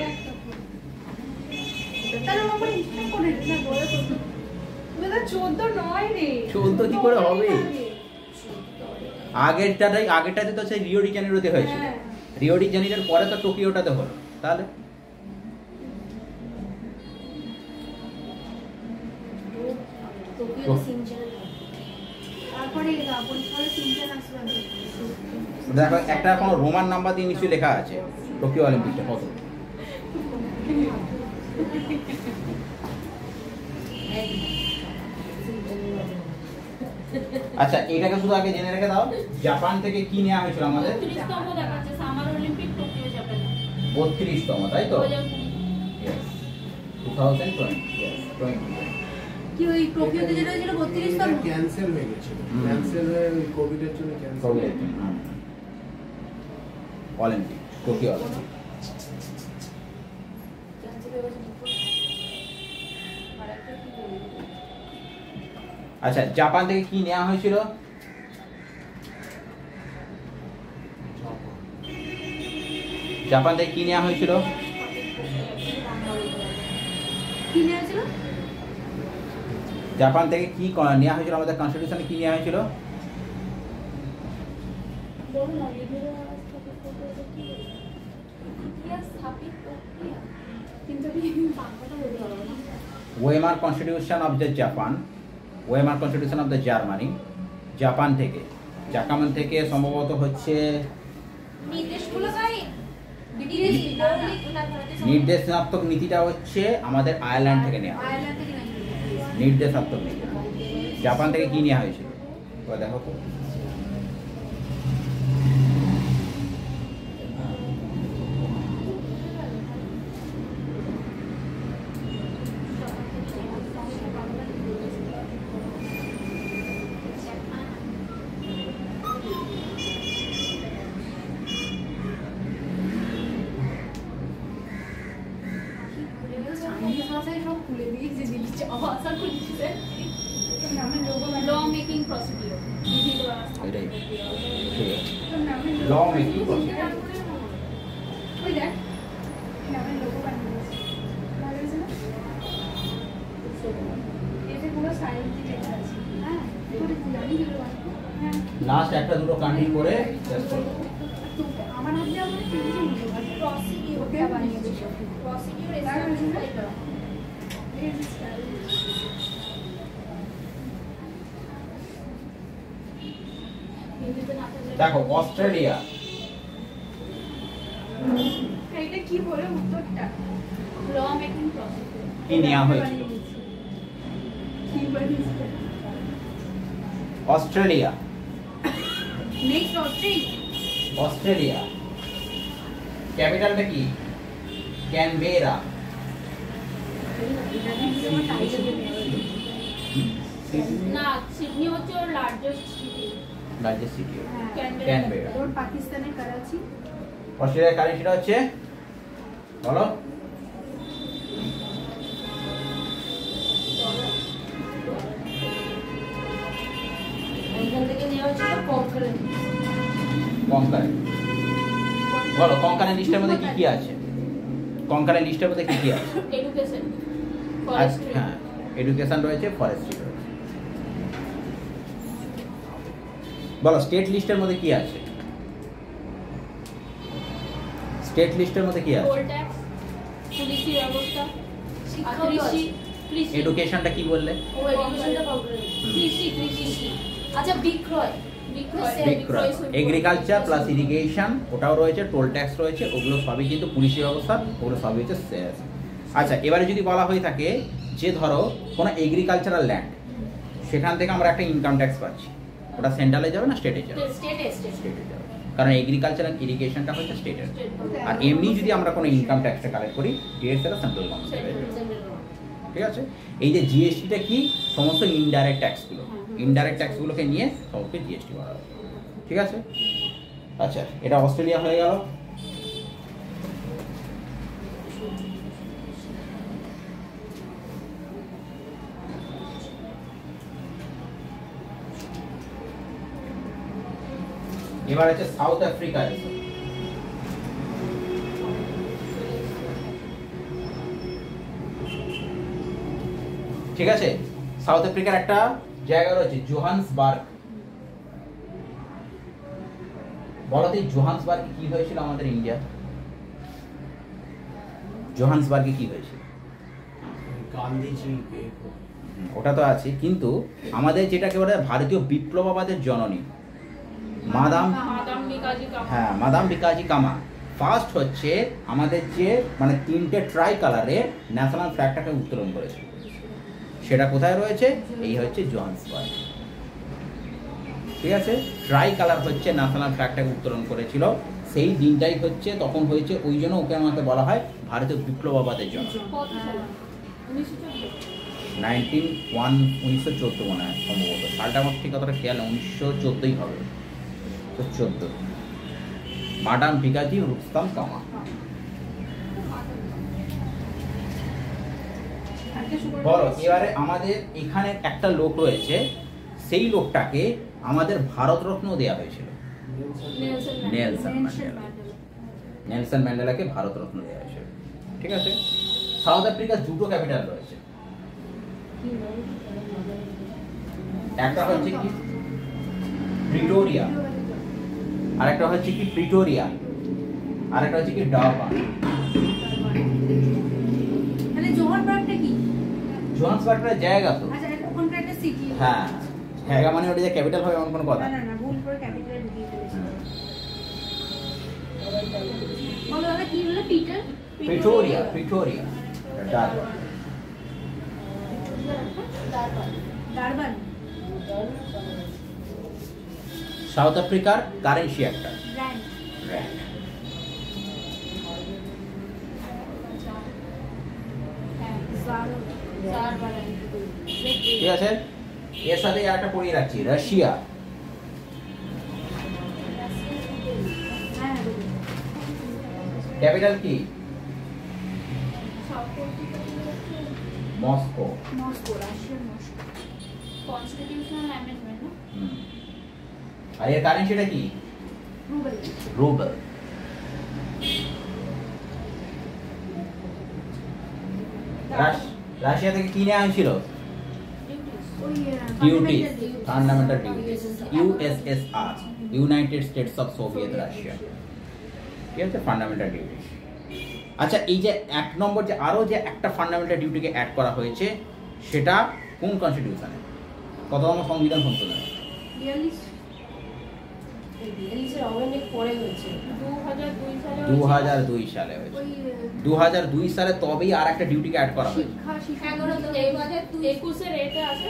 তাহলে আমরা ইনফর্ম করে না, 2014 নয় রে। 14 কি করে হবে? আগেরটাতে তো সেই রিও ডি জেনিরোতে হয়েছিল। রিও ডি জেনিরোর পরে তো টোকিওটাতে হলো। তাহলে দেখো, একটা কোনো রোমান নাম্বার দিয়ে নিশ্চয়ই লেখা আছে টোকিও অলিম্পিকটা কত। আচ্ছা, এটাকে শুধু আগে জেনে রেখে দাও, জাপান থেকে কি নেওয়া হয়েছিল আমাদের? 32তম দেখাচ্ছে সামার অলিম্পিক টোকিও জাপান। 32তম, তাই তো? 2020, কি ওই টোকিওতে যেটা ছিল 32তম ক্যান্সেল হয়ে গেছিল। ক্যান্সেল হয়ে কোভিডের জন্য ক্যান্সেল। Olympic, Tokyo Olympic. আচ্ছা, জাপান থেকে কি নেওয়া হয়েছিল? জাপান থেকে কি নেওয়া হয়েছিল? কি নিয়েছিল? জাপান থেকে কি নেওয়া হয়েছিল? আমাদের কনস্টিটিউশনে কি নেওয়া হয়েছিল? Weimar constitution of the Japan, Weimar constitution of the Germany. Japan থেকে সম্ভবত হচ্ছে নির্দেশাত্মক নীতিটা হচ্ছে আমাদের আয়ারল্যান্ড থেকে নেওয়া। নির্দেশাত্মক নীতি। জাপান থেকে কি নেওয়া হয়েছিল দেখো তো। ভাষা খুঁজছে ল মেকিং প্রসিডিওর এটাই ঠিক আছে ল মেকিং ওই দেখ নামের লোগো বানিয়েছে ভালো হয়েছে না এটা পুরো সাইলেন্টলি লেখা আছে হ্যাঁ পুরো জানি কি হ্যাঁ লাস্ট একটা দুটো কান্ট্রি করে শেষ করব আমার হাতে আমার প্রসিডিওরটা বানিয়েছে প্রসিডিওর এস্টাবলিশমেন্ট দেখো অস্ট্রেলিয়া এটা কি বলে উত্তরটা ল মেকিং প্রসিডিওর কি নেওয়া হয়েছিল কি বানিয়েছে অস্ট্রেলিয়া নেক্সট অস্ট্রেলিয়া ক্যাপিটালটা কি ক্যানবেরা না সিডনি হচ্ছে ওর largest city largest city Canberra Canberra ওর পাকিস্তানের করাচি অস্ট্রেলিয়ার কারেন্সিটা হচ্ছে বলো ওইখান থেকে নেওয়া হচ্ছে কঙ্কারেন্ট। কঙ্কারেন্ট বলো কঙ্কারেন্ট লিস্টের মধ্যে কি কি আছে কঙ্কারেন্ট লিস্টের মধ্যে কি কি আছে এডুকেশন হ্যাঁ এডুকেশন রয়েছে ফরেস্ট্রি রয়েছে বলো স্টেট লিস্টের মধ্যে কি আছে স্টেট লিস্টের মধ্যে কি আছে পোল ট্যাক্স পুলিশি ব্যবস্থা শিক্ষা কৃষি কৃষি এডুকেশনটা কি বললে ও এডুকেশনটা কঙ্কারেন্ট। কৃষি কৃষি আচ্ছা বিক্রয় বিক্রয় এগ্রিকালচার প্লাস ইরিগেশন ওটাও রয়েছে টোল ট্যাক্স রয়েছে ওগুলো সবই কিন্তু পুলিশি ব্যবস্থা ওগুলো সবই হচ্ছে শেষ আচ্ছা এবারে যদি বলা হয়ে থাকে যে ধরো কোনো এগ্রিকালচারাল ল্যান্ড সেখান থেকে আমরা একটা ইনকাম ট্যাক্স পাচ্ছি ওটা সেন্ট্রালে যাবে না স্টেটে যাবে স্টেটে স্টেটে যাবে কারণ এগ্রিকালচার আর ইরিগেশনটা হচ্ছে স্টেটের আর এমনি যদি আমরা কোনো ইনকাম ট্যাক্সটা কালেক্ট করি ডিরেক্ট সেটা সেন্ট্রাল গভর্নমেন্ট ঠিক আছে এই যে জিএসটিটা কি সমস্ত ইনডাইরেক্ট ট্যাক্সগুলো ইনডাইরেক্ট ট্যাক্সগুলোকে নিয়ে সবকে জিএসটি করা হবে ঠিক আছে আচ্ছা এটা অস্ট্রেলিয়া হয়ে গেল এবার আছে সাউথ আফ্রিকা ঠিক আছে সাউথ আফ্রিকার একটা জায়গা রয়েছে জোহান্সবার্গ বলতে জোহান্সবার্গে কি হয়েছিল আমাদের ইন্ডিয়া জোহান্সবার্গে কি হয়েছিল গান্ধীজি ওটা তো আছে কিন্তু আমাদের যেটাকে বলে ভারতীয় বিপ্লববাদের জননী মাদাম হ্যাঁ মাদাম ভিকাজি কামা ফার্স্ট হচ্ছে আমাদের যে মানে তিনটে ট্রাই কালারে ন্যাশনাল ফ্ল্যাগটাকে উত্তোলন করেছিল সেটা কোথায় রয়েছে এই হচ্ছে জোহান্সবার্গ ঠিক আছে ট্রাই কালার হচ্ছে ন্যাশনাল ফ্ল্যাগটাকে উত্তোলন করেছিল সেই দিনটাই হচ্ছে তখন হয়েছে ওই জন্য ওকে আমাকে বলা হয় ভারতীয় বিপ্লববাদের জন্য 1914 মনে হয় সম্ভবত সালটা আমার ঠিক কতটা খেয়াল 1914ই হবে তো 14 মাদাম ভিকাজি রুস্তম কামা বলো এবারে আমাদের এখানে একটা লোক রয়েছে সেই লোকটাকে আমাদের ভারতরত্ন দেওয়া হয়েছিল নেলসন ম্যান্ডেলাকে ভারতরত্ন দেওয়া হয়েছিল ঠিক আছে সাউথ আফ্রিকার দুটো ক্যাপিটাল রয়েছে একটা হচ্ছে কি প্রিটোরিয়া আর একটা হচ্ছে কি প্রিটোরিয়া আর একটা হচ্ছে কি ডারবান মানে জোহান্সবার্গটা কি জোহান্সবার্গের জায়গা তো আচ্ছা ওখানকার একটা সিটি হ্যাঁ জায়গা মানে ওটা যে ক্যাপিটাল হবে এমন কোনো কথা না না ভুল করে ক্যাপিটাল ঢুকিয়ে ফেলেছি বলো দাদা কি হলো Peter Pretoria Pretoria Durban Durban south আফ্রিকার কারেন্সি একটা ব্র্যান্ড র‍্যান্ড ঠিক আছে এর সাথে একটা পড়িয়ে রাখছি রাশিয়া ক্যাপিটাল কি মস্কো। রাশিয়ার মস্কো। কনস্টিটিউশনাল অ্যামেন্ডমেন্ট না? আর এর কারেন্সিটা কি? রুবেল। রুবেল। রাশিয়া থেকে কি নেওয়া হয়েছিল? Duties, fundamental duties. USSR, United states of Soviet Russia, ঠিক আছে, ফান্ডামেন্টাল ডিউটিস। আচ্ছা, এই যে 1 নম্বর যে আরো যে একটা ফান্ডামেন্টাল ডিউটিকে অ্যাড করা হয়েছে, সেটা কোন কনস্টিটিউশনে, কত নম্বর সংবিধান সংশোধনে? 2002 সালে হয়েছে। 2002 সালে তবেই আর একটা ডিউটিকে অ্যাড করা হয়েছে। 2021 এর এটা আছে।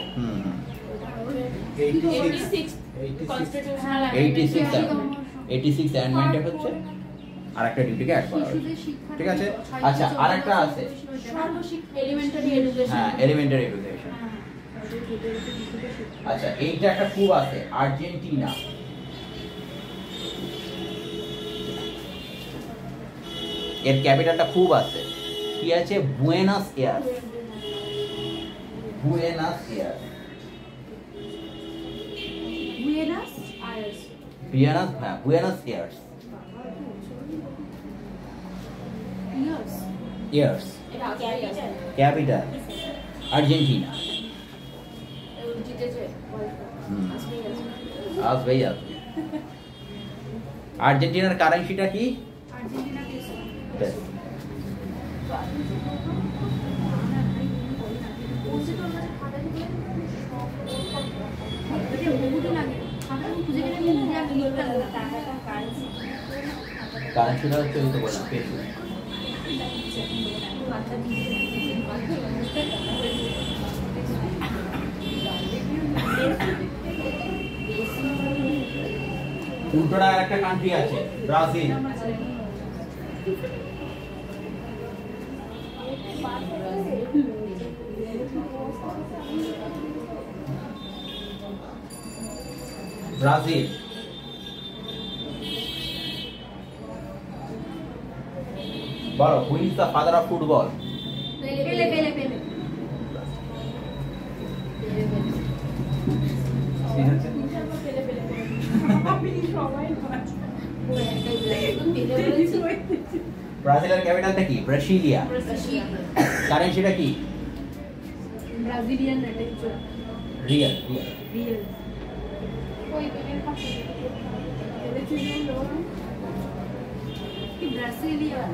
86 অ্যামেন্ডমেন্টে হচ্ছে আর একটা ডিউটিকে অ্যাড করা হয়েছে, ঠিক আছে। আচ্ছা, আর একটা আছে এলিমেন্টারি এডুকেশন। হ্যাঁ, এলিমেন্টারি এডুকেশন। আচ্ছা, এইটা একটা খুব আছে, আর্জেন্টিনা। এর ক্যাপিটালটা খুব আছে, কি আছে? Buenos Aires. Buenos Aires. Buenos Aires. Aires capital Argentina. আসবেই আসবে। আর্জেন্টিনার কারেন্সিটা কি? কারেন্সিটা হচ্ছে ওই তো বললাম, পেসো। উল্টোটা আর একটা কান্ট্রি আছে, ব্রাজিল। ব্রাজিল। বলো, who is the father of football? পেলে। ব্রাজিলের ক্যাপিটালটা কি? ব্রাসিলিয়া। কারেন্সিটা কি? Brazilian Real. ওই পেলের পাশে কি ব্রাজিলিয়ান।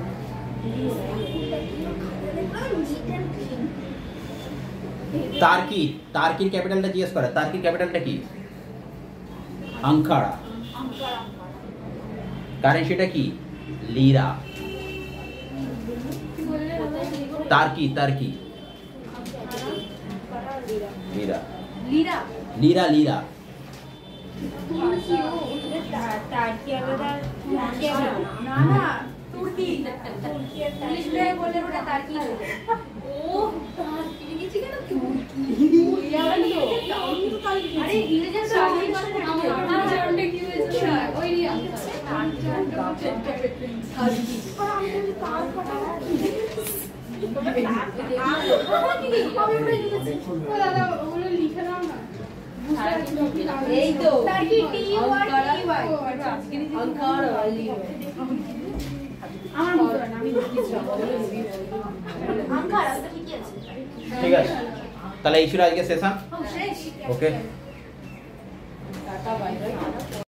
টার্কির ক্যাপিটালটা জিজ্ঞেস করে। টার্কির ক্যাপিটালটা কি? আঙ্কারা। কারেন্সিটা কি? লিরা। টার্কি লিরা। টার্কি আলাদা, না তুর্কি। ইংলিশ में बोले ওটা টার্কি। ও টার্কি লিখেছি কেন? তুর্কি। আরে ইংরেজিতে টার্কি মানে কি হয়েছে? ওই দাদা ওগুলো লিখে দাও না। এই তো টার্কি টি-ওয়াই আঙ্কারা আমার মনে হয় না, আমি লিখেছি আঙ্কারা তো ঠিকই আছে। ঠিক আছে, তাহলে এই ছিল আজকে সেশন। ওকে, টাটা বাই বাই।